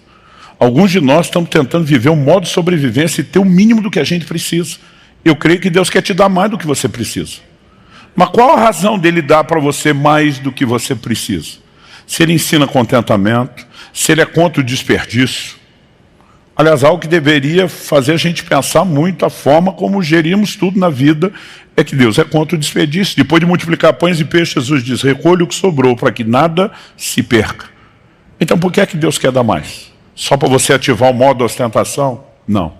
S1: Alguns de nós estamos tentando viver um modo de sobrevivência e ter o mínimo do que a gente precisa. Eu creio que Deus quer te dar mais do que você precisa. Mas qual a razão dele dar para você mais do que você precisa? Se ele ensina contentamento, se ele é contra o desperdício. Aliás, algo que deveria fazer a gente pensar muito a forma como gerimos tudo na vida é que Deus é contra o desperdício. Depois de multiplicar pães e peixes, Jesus diz, recolhe o que sobrou para que nada se perca. Então por que é que Deus quer dar mais? Só para você ativar o modo de ostentação? Não.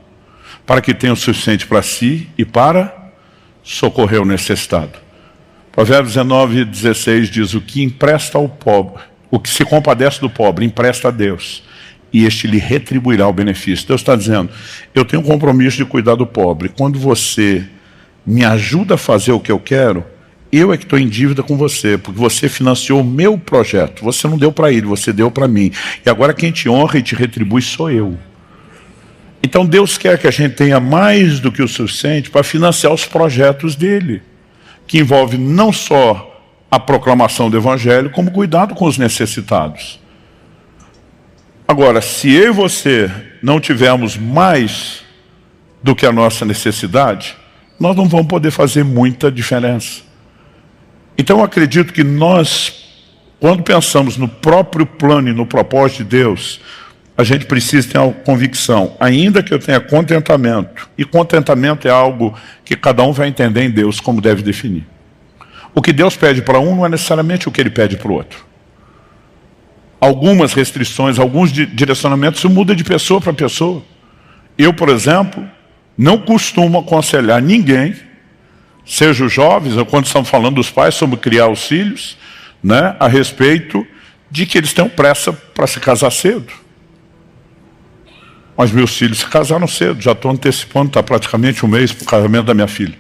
S1: Para que tenha o suficiente para si e para socorrer o necessitado. Provérbios 19:16 diz, o que empresta ao pobre, o que se compadece do pobre, empresta a Deus, e este lhe retribuirá o benefício. Deus está dizendo, eu tenho um compromisso de cuidar do pobre. Quando você me ajuda a fazer o que eu quero, eu é que estou em dívida com você, porque você financiou o meu projeto. Você não deu para ele, você deu para mim. E agora quem te honra e te retribui sou eu. Então Deus quer que a gente tenha mais do que o suficiente para financiar os projetos dele, que envolve não só a proclamação do Evangelho, como cuidado com os necessitados. Agora, se eu e você não tivermos mais do que a nossa necessidade, nós não vamos poder fazer muita diferença. Então eu acredito que nós, quando pensamos no próprio plano e no propósito de Deus, a gente precisa ter uma convicção, ainda que eu tenha contentamento, e contentamento é algo que cada um vai entender em Deus como deve definir. O que Deus pede para um não é necessariamente o que ele pede para o outro. Algumas restrições, alguns direcionamentos, isso muda de pessoa para pessoa. Eu, por exemplo, não costumo aconselhar ninguém, seja os jovens, ou quando estamos falando dos pais sobre criar os filhos, né, a respeito de que eles tenham pressa para se casar cedo. Mas meus filhos se casaram cedo, já estou antecipando, está praticamente um mês para o casamento da minha filha.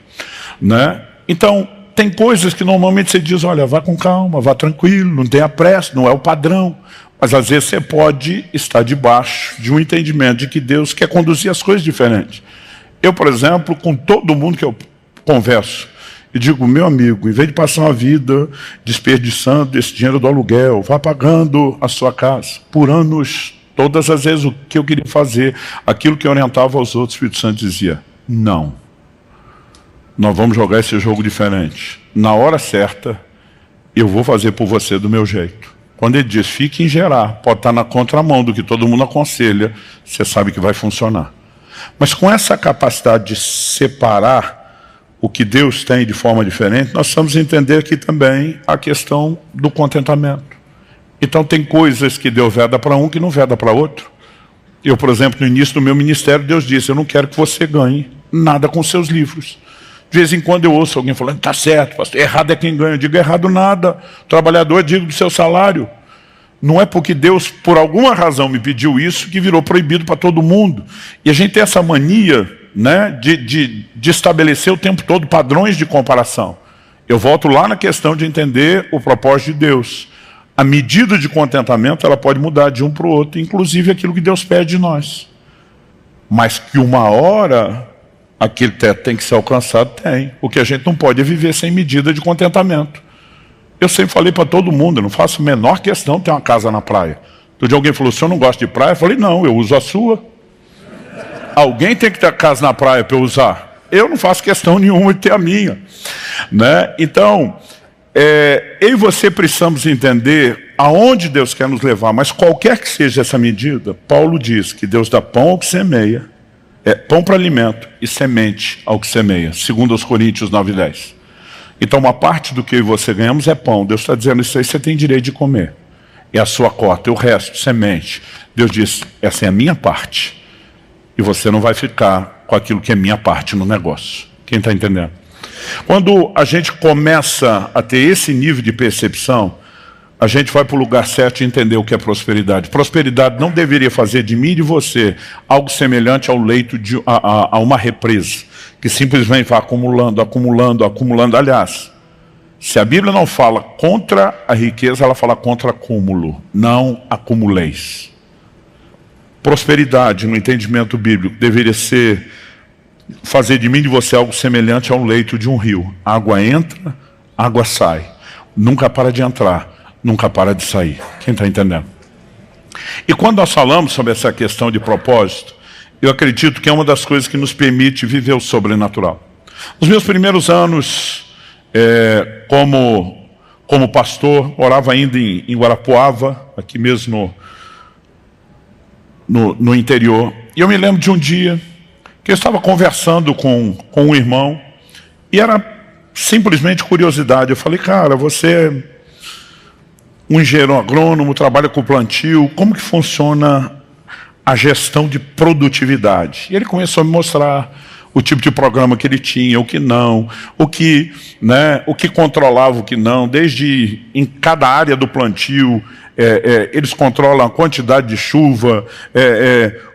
S1: Né? Então, tem coisas que normalmente você diz, olha, vá com calma, vá tranquilo, não tenha pressa, não é o padrão. Mas às vezes você pode estar debaixo de um entendimento de que Deus quer conduzir as coisas diferentes. Eu, por exemplo, com todo mundo que eu converso, e digo, meu amigo, em vez de passar uma vida desperdiçando esse dinheiro do aluguel, vá pagando a sua casa por anos. Todas as vezes o que eu queria fazer, aquilo que eu orientava aos outros, o Espírito Santo dizia, não. Nós vamos jogar esse jogo diferente. Na hora certa, eu vou fazer por você do meu jeito. Quando ele diz, fique em gerar, pode estar na contramão do que todo mundo aconselha, você sabe que vai funcionar. Mas com essa capacidade de separar o que Deus tem de forma diferente, nós precisamos entender aqui também a questão do contentamento. Então tem coisas que Deus veda para um que não veda para outro. Eu, por exemplo, no início do meu ministério, Deus disse, eu não quero que você ganhe nada com seus livros. De vez em quando eu ouço alguém falando, está certo, pastor, errado é quem ganha. Eu digo, errado nada, o trabalhador é digno do seu salário. Não é porque Deus, por alguma razão, me pediu isso, que virou proibido para todo mundo. E a gente tem essa mania, né, de estabelecer o tempo todo padrões de comparação. Eu volto lá na questão de entender o propósito de Deus. A medida de contentamento ela pode mudar de um para o outro, inclusive aquilo que Deus pede de nós. Mas que uma hora aquele teto tem que ser alcançado, tem. O que a gente não pode é viver sem medida de contentamento. Eu sempre falei para todo mundo, eu não faço a menor questão de ter uma casa na praia. Outro dia alguém falou, o senhor não gosta de praia? Eu falei, não, eu uso a sua. Alguém tem que ter casa na praia para eu usar. Eu não faço questão nenhuma de ter a minha. Né? Então, eu e você precisamos entender aonde Deus quer nos levar, mas qualquer que seja essa medida, Paulo diz que Deus dá pão ao que semeia, pão para alimento e semente ao que semeia, segundo aos Coríntios 9:10. Então uma parte do que eu e você ganhamos é pão. Deus está dizendo, isso aí você tem direito de comer. É a sua cota, o resto, semente. Deus diz, essa é a minha parte. E você não vai ficar com aquilo que é minha parte no negócio. Quem está entendendo? Quando a gente começa a ter esse nível de percepção, a gente vai para o lugar certo e entender o que é prosperidade. Prosperidade não deveria fazer de mim e de você algo semelhante ao leito de a uma represa, que simplesmente vai acumulando, acumulando, acumulando. Aliás, se a Bíblia não fala contra a riqueza, ela fala contra acúmulo. Não acumuleis. Prosperidade, no entendimento bíblico, deveria ser fazer de mim e de você algo semelhante ao leito de um rio. Água entra, água sai. Nunca para de entrar, nunca para de sair. Quem está entendendo? E quando nós falamos sobre essa questão de propósito, eu acredito que é uma das coisas que nos permite viver o sobrenatural. Nos meus primeiros anos como pastor, morava ainda em Guarapuava, aqui mesmo no interior. E eu me lembro de um dia que eu estava conversando com um irmão, e era simplesmente curiosidade. Eu falei, cara, você é um engenheiro agrônomo, trabalha com plantio, como que funciona a gestão de produtividade? E ele começou a me mostrar o tipo de programa que ele tinha, o que não, o que controlava, o que não, desde em cada área do plantio, eles controlam a quantidade de chuva,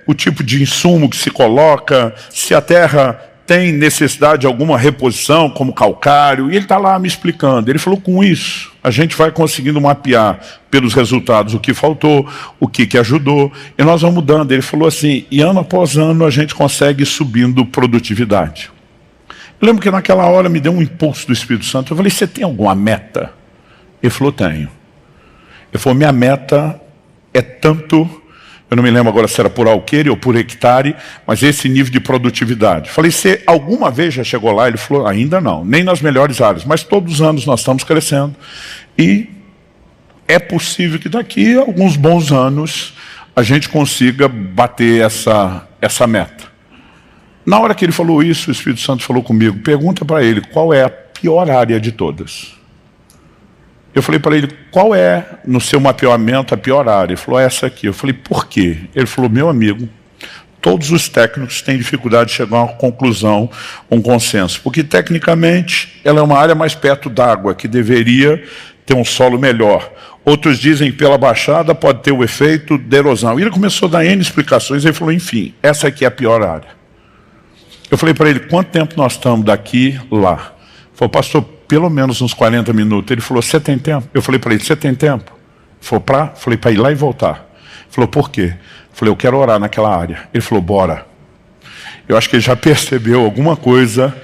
S1: o tipo de insumo que se coloca, se a terra tem necessidade de alguma reposição, como calcário, e ele está lá me explicando. Ele falou, com isso, a gente vai conseguindo mapear pelos resultados o que faltou, o que ajudou, e nós vamos mudando. Ele falou assim, e ano após ano a gente consegue ir subindo produtividade. Eu lembro que naquela hora me deu um impulso do Espírito Santo. Eu falei, você tem alguma meta? Ele falou, tenho. Ele falou, minha meta é tanto... Eu não me lembro agora se era por alqueire ou por hectare, mas esse nível de produtividade. Falei, você alguma vez já chegou lá? Ele falou, ainda não, nem nas melhores áreas, mas todos os anos nós estamos crescendo. E é possível que daqui a alguns bons anos a gente consiga bater essa meta. Na hora que ele falou isso, o Espírito Santo falou comigo, pergunta para ele qual é a pior área de todas. Eu falei para ele, qual é, no seu mapeamento, a pior área? Ele falou, essa aqui. Eu falei, por quê? Ele falou, meu amigo, todos os técnicos têm dificuldade de chegar a uma conclusão, um consenso. Porque, tecnicamente, ela é uma área mais perto d'água, que deveria ter um solo melhor. Outros dizem que pela baixada pode ter o efeito de erosão. E ele começou a dar N explicações, ele falou, enfim, essa aqui é a pior área. Eu falei para ele, quanto tempo nós estamos daqui lá? Ele falou, pastor, pelo menos uns 40 minutos. Ele falou, você tem tempo? Eu falei para ele, você tem tempo? Ele falou, falei para ir lá e voltar. Ele falou, por quê? Eu falei, eu quero orar naquela área. Ele falou, bora. Eu acho que ele já percebeu alguma coisa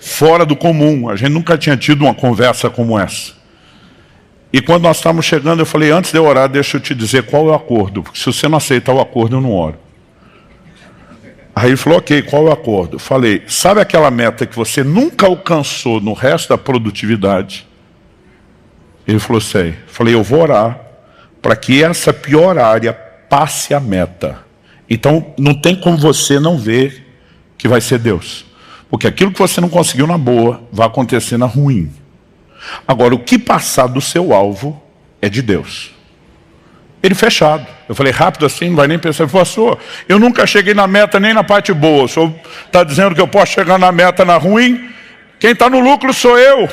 S1: fora do comum. A gente nunca tinha tido uma conversa como essa. E quando nós estávamos chegando, eu falei, antes de eu orar, deixa eu te dizer qual é o acordo. Porque se você não aceitar o acordo, eu não oro. Aí ele falou, ok, qual é o acordo? Eu falei, sabe aquela meta que você nunca alcançou no resto da produtividade? Ele falou, sei. Eu falei, eu vou orar para que essa pior área passe a meta. Então, não tem como você não ver que vai ser Deus. Porque aquilo que você não conseguiu na boa, vai acontecer na ruim. Agora, o que passar do seu alvo é de Deus. Ele fechado. Eu falei, rápido assim, não vai nem pensar. Ele falou, pastor, eu nunca cheguei na meta nem na parte boa. O senhor está dizendo que eu posso chegar na meta na ruim? Quem está no lucro sou eu.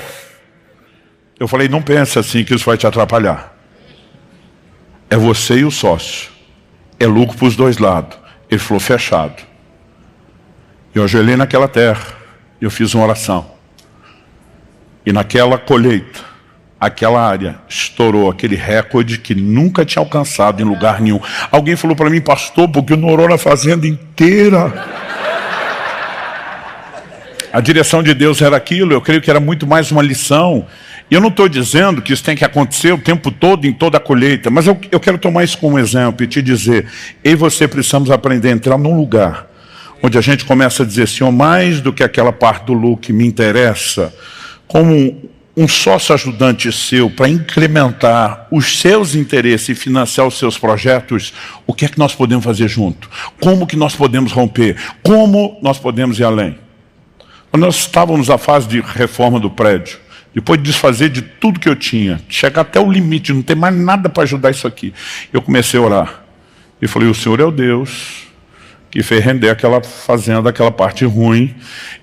S1: Eu falei, não pense assim que isso vai te atrapalhar. É você e o sócio. É lucro para os dois lados. Ele falou, fechado. Eu ajoelhei naquela terra e eu fiz uma oração. E naquela colheita, aquela área estourou aquele recorde que nunca tinha alcançado em lugar nenhum. Alguém falou para mim, pastor, porque não orou na fazenda inteira. A direção de Deus era aquilo, eu creio que era muito mais uma lição. E eu não estou dizendo que isso tem que acontecer o tempo todo, em toda a colheita, mas eu quero tomar isso como exemplo e te dizer, eu e você precisamos aprender a entrar num lugar onde a gente começa a dizer, Senhor, mais do que aquela parte do lucro que me interessa, como um sócio ajudante seu para incrementar os seus interesses e financiar os seus projetos, o que é que nós podemos fazer junto? Como que nós podemos romper? Como nós podemos ir além? Quando nós estávamos na fase de reforma do prédio, depois de desfazer de tudo que eu tinha, chegar até o limite, não ter mais nada para ajudar isso aqui, eu comecei a orar. E falei, o Senhor é o Deus que fez render aquela fazenda, aquela parte ruim,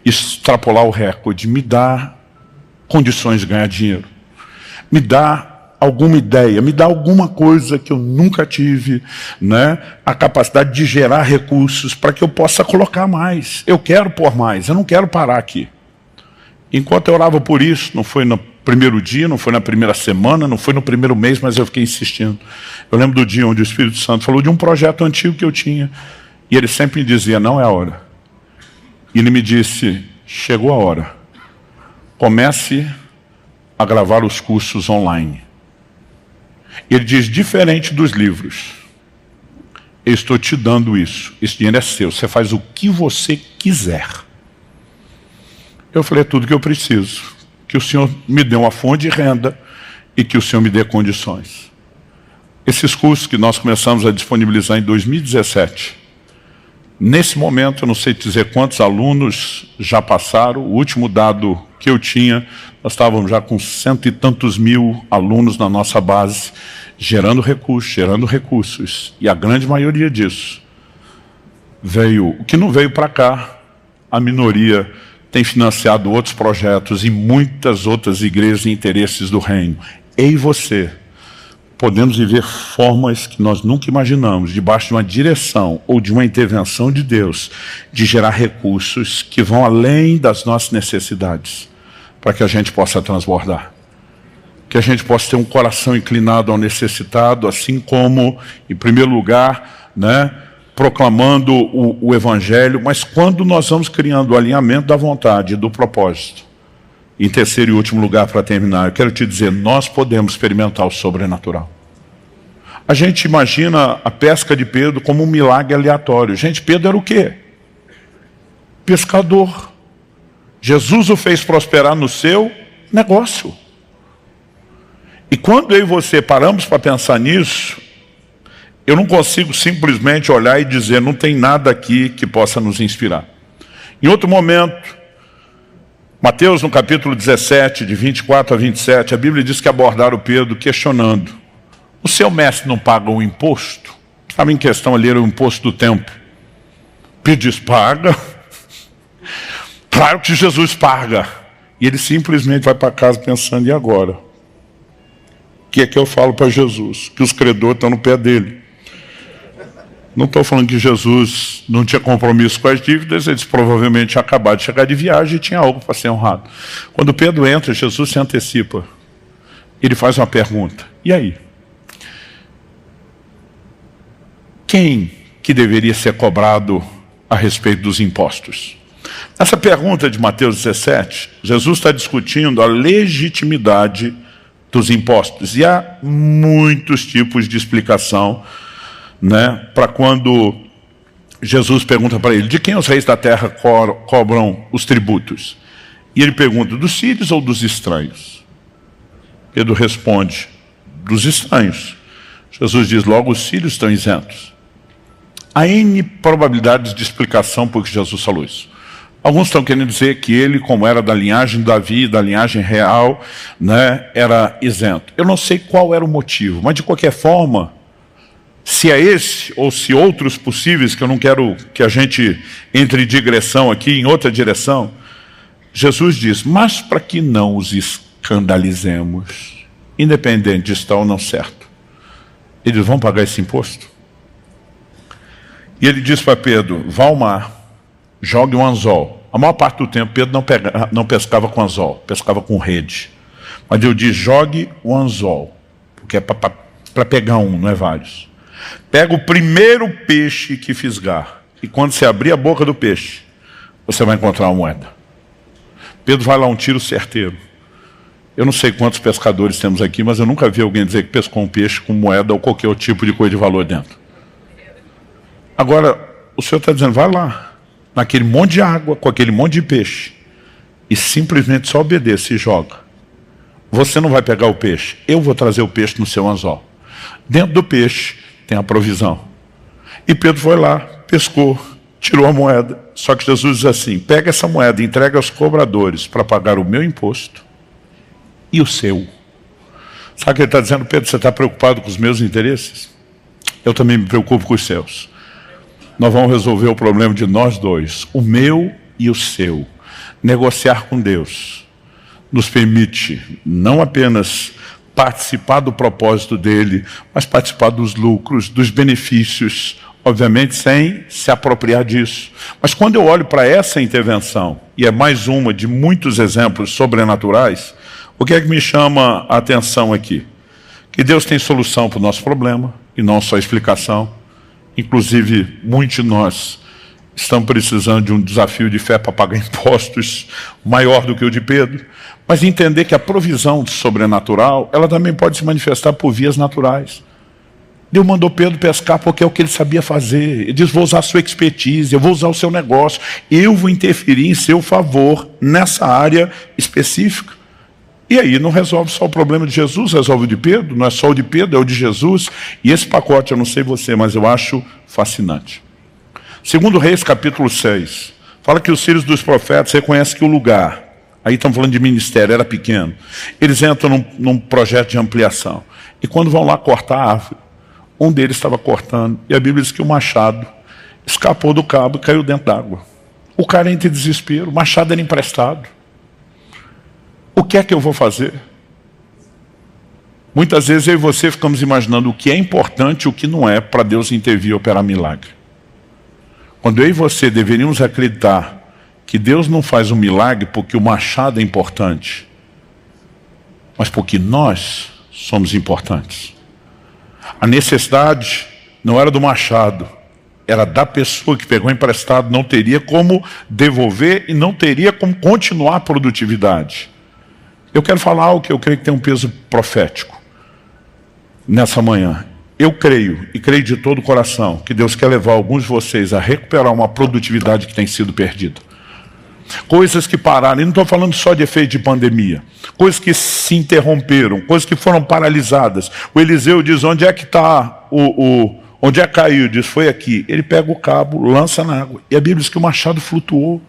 S1: extrapolar o recorde, me dá condições de ganhar dinheiro. Me dá alguma ideia, me dá alguma coisa que eu nunca tive, né? A capacidade de gerar recursos para que eu possa colocar mais. Eu quero pôr mais, eu não quero parar aqui. Enquanto eu orava por isso, não foi no primeiro dia, não foi na primeira semana, não foi no primeiro mês, mas eu fiquei insistindo. Eu lembro do dia onde o Espírito Santo falou de um projeto antigo que eu tinha, e ele sempre me dizia, não é a hora. E ele me disse, chegou a hora. Comece a gravar os cursos online. Ele diz, diferente dos livros. eu estou te dando isso. Esse dinheiro é seu, você faz o que você quiser. Eu falei, é tudo que eu preciso. Que o Senhor me dê uma fonte de renda e que o Senhor me dê condições. Esses cursos que nós começamos a disponibilizar em 2017, nesse momento, eu não sei dizer quantos alunos já passaram. O último dado que eu tinha, nós estávamos já com 100 e tantos mil alunos na nossa base, gerando recursos. E a grande maioria disso veio. O que não veio para cá, a minoria tem financiado outros projetos e muitas outras igrejas e interesses do reino. Eu e você podemos viver formas que nós nunca imaginamos, debaixo de uma direção ou de uma intervenção de Deus, de gerar recursos que vão além das nossas necessidades, para que a gente possa transbordar. Que a gente possa ter um coração inclinado ao necessitado, assim como, em primeiro lugar, proclamando o Evangelho, mas quando nós vamos criando o alinhamento da vontade e do propósito. Em terceiro e último lugar, para terminar, eu quero te dizer, nós podemos experimentar o sobrenatural. A gente imagina a pesca de Pedro como um milagre aleatório. Gente, Pedro era o quê? Pescador. Jesus o fez prosperar no seu negócio. E quando eu e você paramos para pensar nisso, eu não consigo simplesmente olhar e dizer, não tem nada aqui que possa nos inspirar. Em outro momento, Mateus, no capítulo 17, de 24 a 27, a Bíblia diz que abordaram Pedro questionando, o seu mestre não paga o imposto? Estava em questão ali, era o imposto do templo. Pedro diz, paga. Claro que Jesus paga. E ele simplesmente vai para casa pensando, e agora? O que é que eu falo para Jesus? Que os credores estão no pé dele. Não estou falando que Jesus não tinha compromisso com as dívidas, eles provavelmente tinham acabado de chegar de viagem e tinha algo para ser honrado. Quando Pedro entra, Jesus se antecipa. Ele faz uma pergunta. E aí? Quem que deveria ser cobrado a respeito dos impostos? Essa pergunta de Mateus 17, Jesus está discutindo a legitimidade dos impostos. E há muitos tipos de explicação, para quando Jesus pergunta para ele, de quem os reis da terra cobram os tributos? E ele pergunta, dos sírios ou dos estranhos? Pedro responde, dos estranhos. Jesus diz, logo os sírios estão isentos. Há N probabilidades de explicação por que Jesus falou isso. Alguns estão querendo dizer que ele, como era da linhagem de Davi, da linhagem real, era isento. Eu não sei qual era o motivo, mas de qualquer forma, se é esse, ou se outros possíveis, que eu não quero que a gente entre em digressão aqui, em outra direção, Jesus diz, mas para que não os escandalizemos, independente de estar ou não certo, eles vão pagar esse imposto? E ele diz para Pedro, vá ao mar, jogue um anzol. A maior parte do tempo Pedro não pescava com anzol, pescava com rede. Mas Deus diz, jogue o anzol, porque é para pegar um, não é vários. Pega o primeiro peixe que fisgar, e quando você abrir a boca do peixe, você vai encontrar uma moeda. Pedro vai lá, um tiro certeiro. Eu não sei quantos pescadores temos aqui, mas eu nunca vi alguém dizer que pescou um peixe com moeda ou qualquer outro tipo de coisa de valor dentro. Agora, o Senhor está dizendo, vai lá, naquele monte de água, com aquele monte de peixe, e simplesmente só obedeça e joga. Você não vai pegar o peixe, eu vou trazer o peixe no seu anzol. Dentro do peixe tem a provisão. E Pedro foi lá, pescou, tirou a moeda. Só que Jesus diz assim, pega essa moeda e entrega aos cobradores para pagar o meu imposto e o seu. Sabe o que ele está dizendo? Pedro, você está preocupado com os meus interesses? Eu também me preocupo com os seus. Nós vamos resolver o problema de nós dois, o meu e o seu. Negociar com Deus nos permite não apenas participar do propósito dele, mas participar dos lucros, dos benefícios, obviamente sem se apropriar disso. Mas quando eu olho para essa intervenção, e é mais uma de muitos exemplos sobrenaturais, o que é que me chama a atenção aqui? Que Deus tem solução para o nosso problema, e não só explicação. Inclusive, muitos de nós estamos precisando de um desafio de fé para pagar impostos maior do que o de Pedro, mas entender que a provisão sobrenatural, ela também pode se manifestar por vias naturais. Deus mandou Pedro pescar porque é o que ele sabia fazer. Ele diz, vou usar a sua expertise, eu vou usar o seu negócio, eu vou interferir em seu favor nessa área específica. E aí não resolve só o problema de Jesus, resolve o de Pedro, não é só o de Pedro, é o de Jesus. E esse pacote, eu não sei você, mas eu acho fascinante. 2 Reis, capítulo 6, fala que os filhos dos profetas reconhecem que o lugar, aí estamos falando de ministério, era pequeno, eles entram num projeto de ampliação. E quando vão lá cortar a árvore, um deles estava cortando, e a Bíblia diz que o machado escapou do cabo e caiu dentro d'água. O cara entra em desespero, o machado era emprestado. O que é que eu vou fazer? Muitas vezes eu e você ficamos imaginando o que é importante e o que não é para Deus intervir e operar milagre. Quando eu e você deveríamos acreditar que Deus não faz um milagre porque o machado é importante, mas porque nós somos importantes. A necessidade não era do machado, era da pessoa que pegou emprestado, não teria como devolver e não teria como continuar a produtividade. Eu quero falar algo que eu creio que tem um peso profético nessa manhã. Eu creio, e creio de todo o coração, que Deus quer levar alguns de vocês a recuperar uma produtividade que tem sido perdida. Coisas que pararam, e não estou falando só de efeito de pandemia, coisas que se interromperam, coisas que foram paralisadas. O Eliseu diz, onde é que está onde é que caiu? Diz, foi aqui. Ele pega o cabo, lança na água, e a Bíblia diz que o machado flutuou.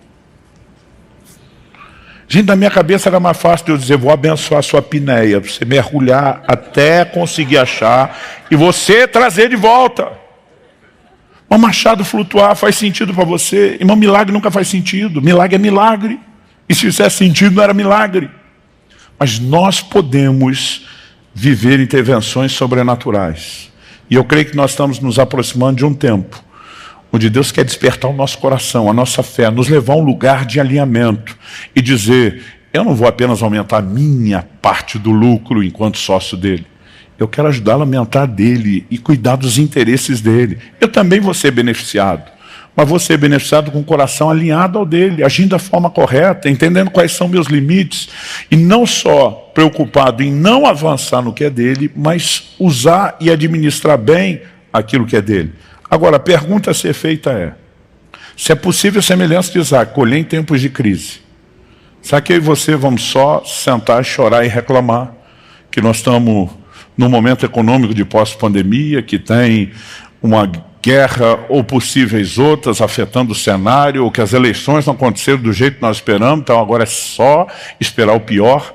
S1: Gente, na minha cabeça era mais fácil de eu dizer, vou abençoar a sua pineia, você mergulhar até conseguir achar, e você trazer de volta. O machado flutuar faz sentido para você? Irmão, milagre nunca faz sentido. Milagre é milagre. E se fizesse sentido, não era milagre. Mas nós podemos viver intervenções sobrenaturais. E eu creio que nós estamos nos aproximando de um tempo onde Deus quer despertar o nosso coração, a nossa fé, nos levar a um lugar de alinhamento e dizer, eu não vou apenas aumentar a minha parte do lucro enquanto sócio dele. Eu quero ajudá-lo a aumentar dele e cuidar dos interesses dele. Eu também vou ser beneficiado, mas vou ser beneficiado com o coração alinhado ao dele, agindo da forma correta, entendendo quais são meus limites, e não só preocupado em não avançar no que é dele, mas usar e administrar bem aquilo que é dele. Agora, a pergunta a ser feita é, se é possível a semelhança de Isaac, colher em tempos de crise, será que eu e você vamos só sentar, chorar e reclamar que nós estamos num momento econômico de pós-pandemia, que tem uma guerra ou possíveis outras afetando o cenário, ou que as eleições não aconteceram do jeito que nós esperamos, então agora é só esperar o pior?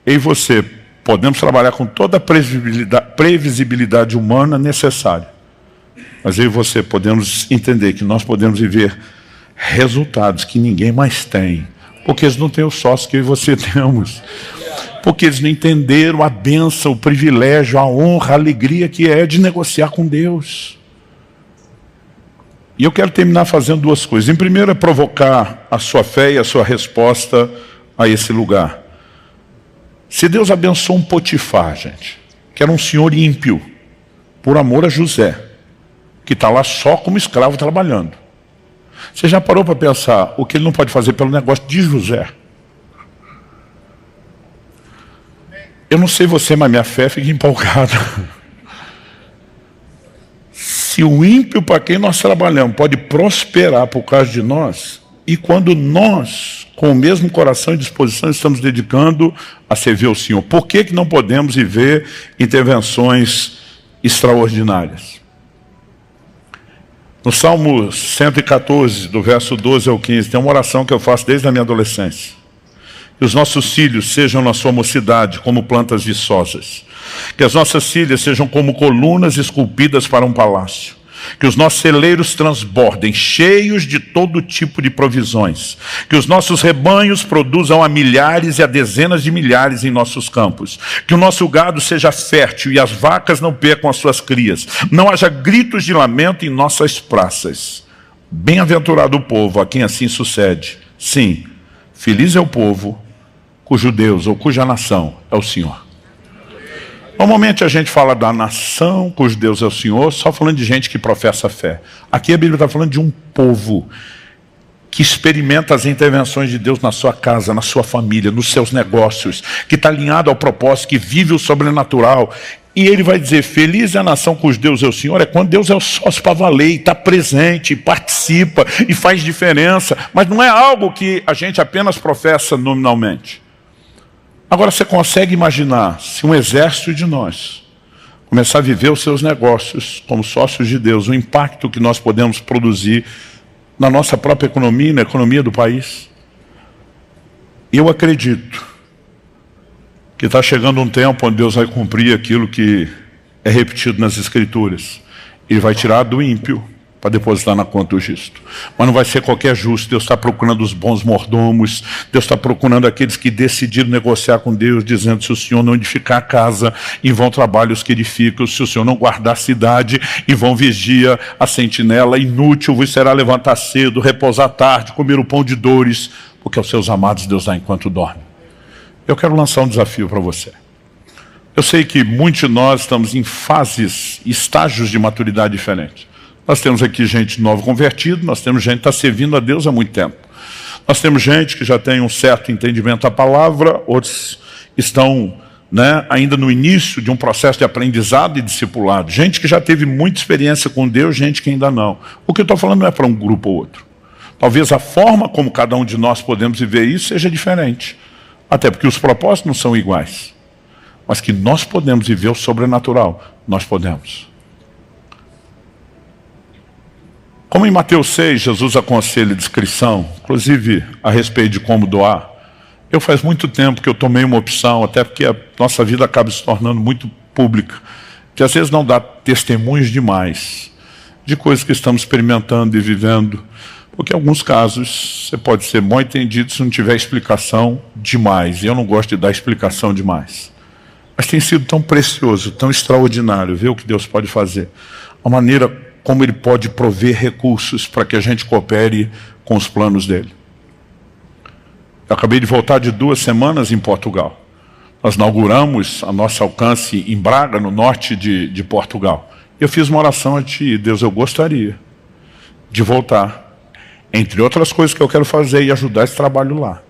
S1: Eu e você podemos trabalhar com toda a previsibilidade humana necessária, mas eu e você podemos entender que nós podemos viver resultados que ninguém mais tem, porque eles não têm o sócio que eu e você temos. Porque eles não entenderam a bênção, o privilégio, a honra, a alegria que é de negociar com Deus. E eu quero terminar fazendo duas coisas. Em primeiro é provocar a sua fé e a sua resposta a esse lugar. Se Deus abençoou um Potifar, gente, que era um senhor ímpio, por amor a José, que está lá só como escravo trabalhando. Você já parou para pensar o que ele não pode fazer pelo negócio de José? Eu não sei você, mas minha fé fica empolgada. Se o ímpio para quem nós trabalhamos pode prosperar por causa de nós, e quando nós, com o mesmo coração e disposição, estamos dedicando a servir ao Senhor, por que não podemos viver intervenções extraordinárias? No Salmo 114, do verso 12 ao 15, tem uma oração que eu faço desde a minha adolescência. Que os nossos filhos sejam na sua mocidade como plantas viçosas. Que as nossas filhas sejam como colunas esculpidas para um palácio. Que os nossos celeiros transbordem, cheios de todo tipo de provisões. Que os nossos rebanhos produzam a milhares e a dezenas de milhares em nossos campos. Que o nosso gado seja fértil e as vacas não percam as suas crias. Não haja gritos de lamento em nossas praças. Bem-aventurado o povo a quem assim sucede. Sim, feliz é o povo cujo Deus ou cuja nação é o Senhor. Normalmente a gente fala da nação cujo Deus é o Senhor, só falando de gente que professa fé. Aqui a Bíblia está falando de um povo que experimenta as intervenções de Deus na sua casa, na sua família, nos seus negócios, que está alinhado ao propósito, que vive o sobrenatural. E ele vai dizer, feliz é a nação cujo Deus é o Senhor, é quando Deus é o sócio para valer, e está presente, e participa, e faz diferença. Mas não é algo que a gente apenas professa nominalmente. Agora você consegue imaginar, se um exército de nós começar a viver os seus negócios como sócios de Deus, o impacto que nós podemos produzir na nossa própria economia e na economia do país? Eu acredito que está chegando um tempo onde Deus vai cumprir aquilo que é repetido nas Escrituras. Ele vai tirar do ímpio para depositar na conta do justo. Mas não vai ser qualquer justo. Deus está procurando os bons mordomos. Deus está procurando aqueles que decidiram negociar com Deus, dizendo, se o Senhor não edificar a casa, em vão trabalham os que edificam. Se o Senhor não guardar a cidade, em vão vigia a sentinela. Inútil vos será levantar cedo, repousar tarde, comer o pão de dores, porque aos seus amados Deus dá enquanto dorme. Eu quero lançar um desafio para você. Eu sei que muitos de nós estamos em fases, estágios de maturidade diferentes. Nós temos aqui gente nova convertida, nós temos gente que está servindo a Deus há muito tempo. Nós temos gente que já tem um certo entendimento da palavra, outros estão ainda no início de um processo de aprendizado e discipulado. Gente que já teve muita experiência com Deus, gente que ainda não. O que eu estou falando não é para um grupo ou outro. Talvez a forma como cada um de nós podemos viver isso seja diferente. Até porque os propósitos não são iguais. Mas que nós podemos viver o sobrenatural, nós podemos. Como em Mateus 6, Jesus aconselha discrição, inclusive a respeito de como doar, eu faz muito tempo que eu tomei uma opção, até porque a nossa vida acaba se tornando muito pública, que às vezes não dá testemunhos demais de coisas que estamos experimentando e vivendo, porque em alguns casos você pode ser mal entendido se não tiver explicação demais, e eu não gosto de dar explicação demais. Mas tem sido tão precioso, tão extraordinário ver o que Deus pode fazer, a maneira como Ele pode prover recursos para que a gente coopere com os planos dEle. Eu acabei de voltar de 2 semanas em Portugal. Nós inauguramos a nosso alcance em Braga, no norte de Portugal. Eu fiz uma oração a Ti, Deus, eu gostaria de voltar. Entre outras coisas que eu quero fazer e ajudar esse trabalho lá.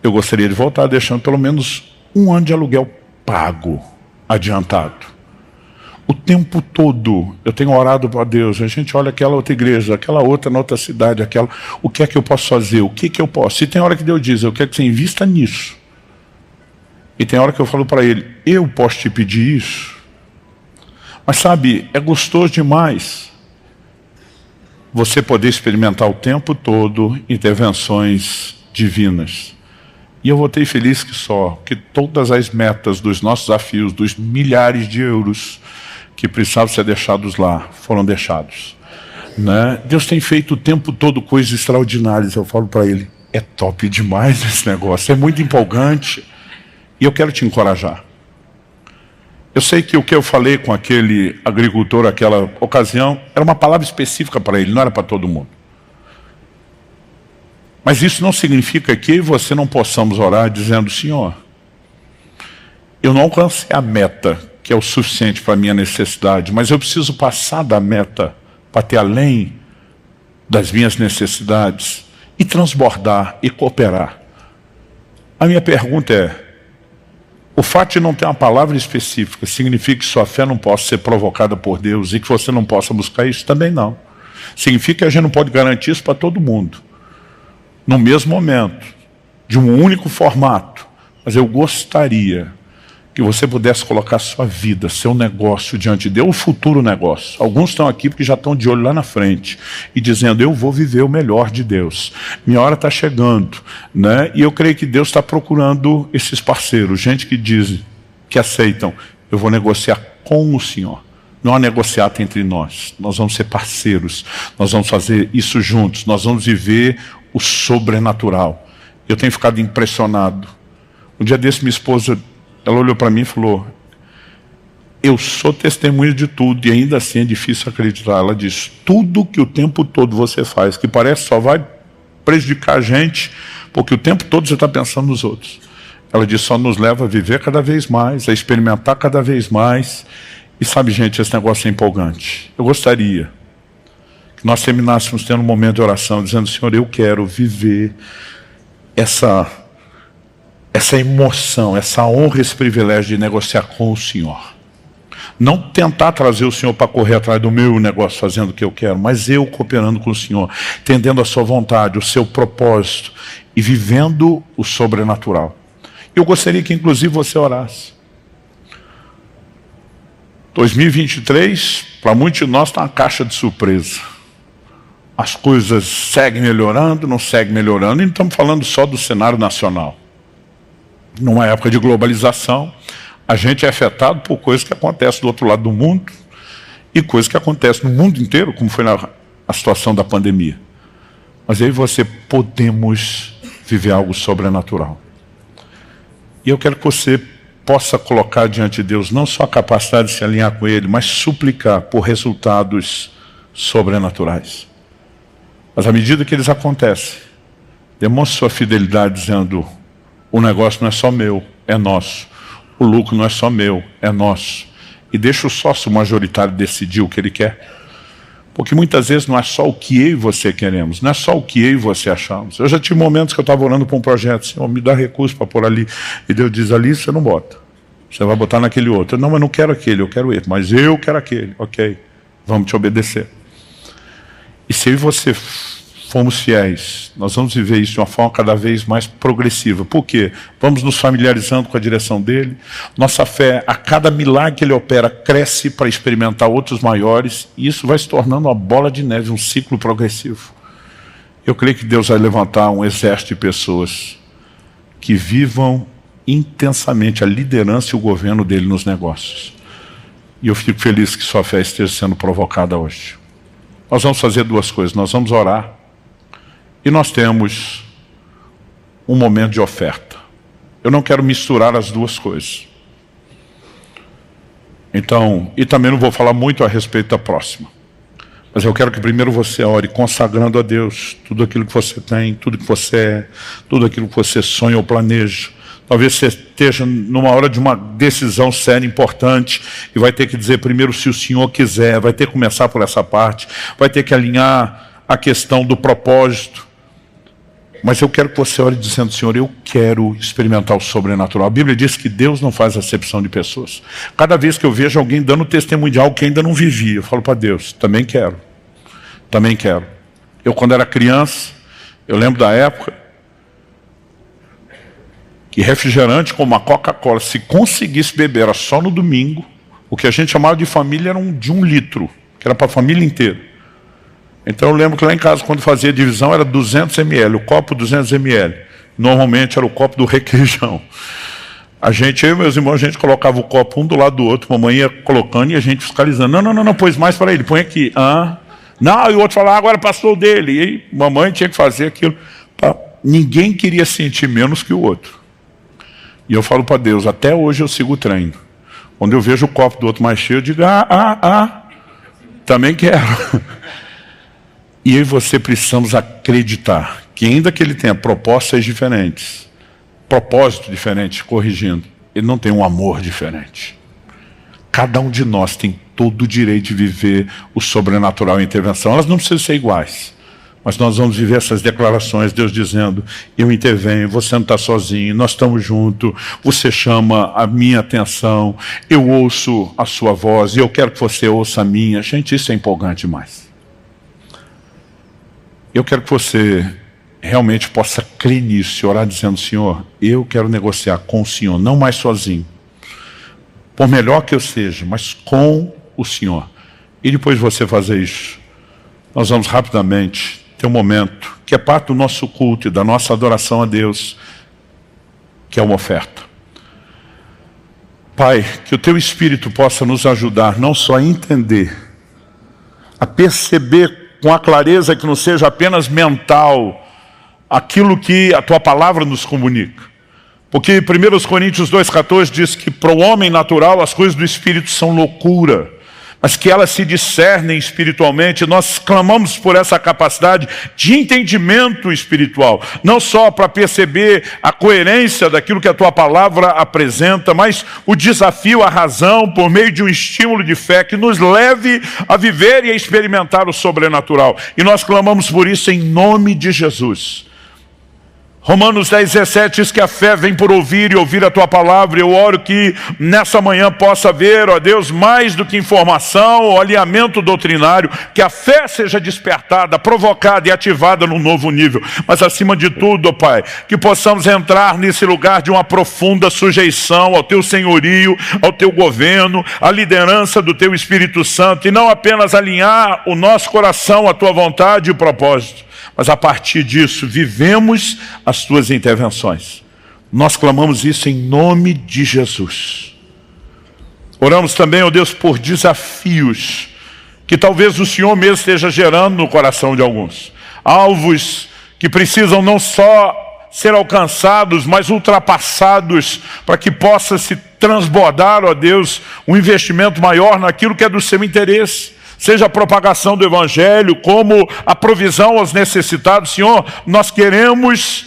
S1: Eu gostaria de voltar deixando pelo menos 1 ano de aluguel pago, adiantado. O tempo todo eu tenho orado para Deus. A gente olha aquela outra igreja, aquela outra na outra cidade, aquela. O que é que eu posso fazer? O que eu posso? Se tem hora que Deus diz, eu quero que você invista nisso. E tem hora que eu falo para Ele, eu posso te pedir isso? Mas sabe, é gostoso demais você poder experimentar o tempo todo intervenções divinas. E eu voltei feliz que só, que todas as metas dos nossos desafios, dos milhares de euros que precisavam ser deixados lá, foram deixados. Deus tem feito o tempo todo coisas extraordinárias. Eu falo para Ele, é top demais esse negócio, é muito empolgante. E eu quero te encorajar. Eu sei que o que eu falei com aquele agricultor naquela ocasião, era uma palavra específica para ele, não era para todo mundo. Mas isso não significa que eu e você não possamos orar dizendo, Senhor, eu não alcancei a meta, que é o suficiente para a minha necessidade, mas eu preciso passar da meta para ter além das minhas necessidades e transbordar e cooperar. A minha pergunta é, o fato de não ter uma palavra específica significa que sua fé não possa ser provocada por Deus e que você não possa buscar isso? Também não. Significa que a gente não pode garantir isso para todo mundo. No mesmo momento, de um único formato. Mas eu gostaria que você pudesse colocar sua vida, seu negócio diante de Deus, o futuro negócio. Alguns estão aqui porque já estão de olho lá na frente e dizendo, eu vou viver o melhor de Deus. Minha hora está chegando. E eu creio que Deus está procurando esses parceiros, gente que diz, que aceitam, eu vou negociar com o Senhor. Não há negociata entre nós. Nós vamos ser parceiros. Nós vamos fazer isso juntos. Nós vamos viver o sobrenatural. Eu tenho ficado impressionado. Um dia desse, minha esposa, ela olhou para mim e falou, eu sou testemunha de tudo e ainda assim é difícil acreditar. Ela disse, tudo que o tempo todo você faz, que parece só vai prejudicar a gente, porque o tempo todo você está pensando nos outros. Ela disse, só nos leva a viver cada vez mais, a experimentar cada vez mais. E sabe, gente, esse negócio é empolgante. Eu gostaria que que nós terminássemos tendo um momento de oração, dizendo: Senhor, eu quero viver essa emoção, essa honra, esse privilégio de negociar com o Senhor. Não tentar trazer o Senhor para correr atrás do meu negócio, fazendo o que eu quero, mas eu cooperando com o Senhor, entendendo a sua vontade, o seu propósito e vivendo o sobrenatural. Eu gostaria que inclusive você orasse. 2023, para muitos de nós, está uma caixa de surpresa. As coisas seguem melhorando, não seguem melhorando, e não estamos falando só do cenário nacional. Numa época de globalização, a gente é afetado por coisas que acontecem do outro lado do mundo e coisas que acontecem no mundo inteiro, como foi a situação da pandemia. Mas aí podemos viver algo sobrenatural. E eu quero que você possa colocar diante de Deus não só a capacidade de se alinhar com Ele, mas suplicar por resultados sobrenaturais. Mas à medida que eles acontecem, demonstre sua fidelidade dizendo: o negócio não é só meu, é nosso. O lucro não é só meu, é nosso. E deixa o sócio majoritário decidir o que ele quer. Porque muitas vezes não é só o que eu e você queremos, não é só o que eu e você achamos. Eu já tive momentos que eu estava orando para um projeto: Senhor, me dá recurso para pôr ali. E Deus diz: ali você não bota. Você vai botar naquele outro. Não, mas não quero aquele, eu quero esse. Mas eu quero aquele. Ok, vamos te obedecer. E se eu e você formos fiéis, nós vamos viver isso de uma forma cada vez mais progressiva. Por quê? Vamos nos familiarizando com a direção dele. Nossa fé, a cada milagre que ele opera, cresce para experimentar outros maiores. E isso vai se tornando uma bola de neve, um ciclo progressivo. Eu creio que Deus vai levantar um exército de pessoas que vivam intensamente a liderança e o governo dele nos negócios. E eu fico feliz que sua fé esteja sendo provocada hoje. Nós vamos fazer duas coisas. Nós vamos orar. E nós temos um momento de oferta. Eu não quero misturar as duas coisas. Então, e também não vou falar muito a respeito da próxima. Mas eu quero que primeiro você ore consagrando a Deus tudo aquilo que você tem, tudo que você é, tudo aquilo que você sonha ou planeja. Talvez você esteja numa hora de uma decisão séria, importante, e vai ter que dizer primeiro se o Senhor quiser, vai ter que começar por essa parte, vai ter que alinhar a questão do propósito. Mas eu quero que você ore dizendo: Senhor, eu quero experimentar o sobrenatural. A Bíblia diz que Deus não faz acepção de pessoas. Cada vez que eu vejo alguém dando testemunho de algo que ainda não vivia, eu falo para Deus: também quero. Também quero. Eu, quando era criança, eu lembro da época que refrigerante como a Coca-Cola, se conseguisse beber, era só no domingo. O que a gente chamava de família era de 1 litro, que era para a família inteira. Então eu lembro que lá em casa, quando fazia divisão, era 200 ml, o copo 200 ml. Normalmente era o copo do requeijão. Eu e meus irmãos, a gente colocava o copo um do lado do outro, mamãe ia colocando e a gente fiscalizando. Não, pôs mais para ele, põe aqui. Não, e o outro falava: agora passou o dele. E aí, mamãe tinha que fazer aquilo. Ninguém queria sentir menos que o outro. E eu falo para Deus: até hoje eu sigo o treino. Quando eu vejo o copo do outro mais cheio, eu digo: também quero. E eu e você precisamos acreditar que, ainda que ele tenha propostas diferentes, propósito diferente, corrigindo, ele não tem um amor diferente. Cada um de nós tem todo o direito de viver o sobrenatural e a intervenção. Elas não precisam ser iguais, mas nós vamos viver essas declarações, Deus dizendo: eu intervenho, você não está sozinho, nós estamos juntos, você chama a minha atenção, eu ouço a sua voz e eu quero que você ouça a minha. Gente, isso é empolgante demais. Eu quero que você realmente possa crer nisso e orar dizendo: Senhor, eu quero negociar com o Senhor, não mais sozinho. Por melhor que eu seja, mas com o Senhor. E depois de você fazer isso, nós vamos rapidamente ter um momento que é parte do nosso culto e da nossa adoração a Deus, que é uma oferta. Pai, que o Teu Espírito possa nos ajudar não só a entender, a perceber com a clareza que não seja apenas mental aquilo que a Tua Palavra nos comunica. Porque 1 Coríntios 2,14 diz que para o homem natural as coisas do Espírito são loucura, mas que elas se discernem espiritualmente. Nós clamamos por essa capacidade de entendimento espiritual, não só para perceber a coerência daquilo que a tua palavra apresenta, mas o desafio, a razão, por meio de um estímulo de fé que nos leve a viver e a experimentar o sobrenatural. E nós clamamos por isso em nome de Jesus. Romanos 10:17 diz que a fé vem por ouvir e ouvir a tua palavra. Eu oro que nessa manhã possa haver, ó Deus, mais do que informação ou alinhamento doutrinário, que a fé seja despertada, provocada e ativada num novo nível. Mas acima de tudo, ó Pai, que possamos entrar nesse lugar de uma profunda sujeição ao teu senhorio, ao teu governo, à liderança do teu Espírito Santo, e não apenas alinhar o nosso coração à tua vontade e propósito, mas a partir disso vivemos as tuas intervenções. Nós clamamos isso em nome de Jesus. Oramos também, ó Deus, por desafios que talvez o Senhor mesmo esteja gerando no coração de alguns. Alvos que precisam não só ser alcançados, mas ultrapassados, para que possa se transbordar, ó Deus, um investimento maior naquilo que é do seu interesse. Seja a propagação do Evangelho, como a provisão aos necessitados. Senhor, nós queremos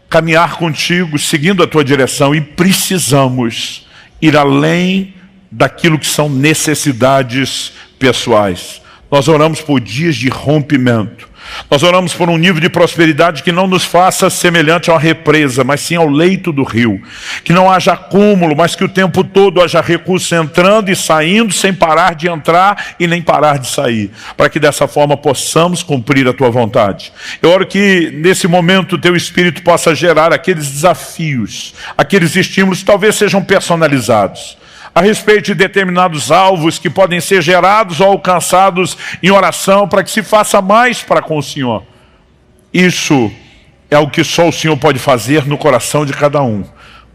S1: caminhar contigo, seguindo a tua direção, e precisamos ir além daquilo que são necessidades pessoais. Nós oramos por dias de rompimento. Nós oramos por um nível de prosperidade que não nos faça semelhante a uma represa, mas sim ao leito do rio. Que não haja acúmulo, mas que o tempo todo haja recursos entrando e saindo, sem parar de entrar e nem parar de sair. Para que dessa forma possamos cumprir a tua vontade. Eu oro que nesse momento o teu Espírito possa gerar aqueles desafios, aqueles estímulos que talvez sejam personalizados, a respeito de determinados alvos que podem ser gerados ou alcançados em oração, para que se faça mais para com o Senhor. Isso é o que só o Senhor pode fazer no coração de cada um.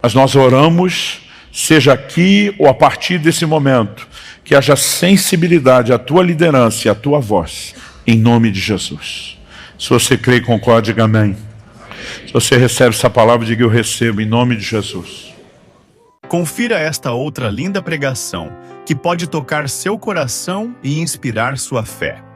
S1: Mas nós oramos, seja aqui ou a partir desse momento, que haja sensibilidade à tua liderança e à tua voz, em nome de Jesus. Se você crê e concorda, diga amém. Se você recebe essa palavra, diga eu recebo, em nome de Jesus.
S2: Confira esta outra linda pregação, que pode tocar seu coração e inspirar sua fé.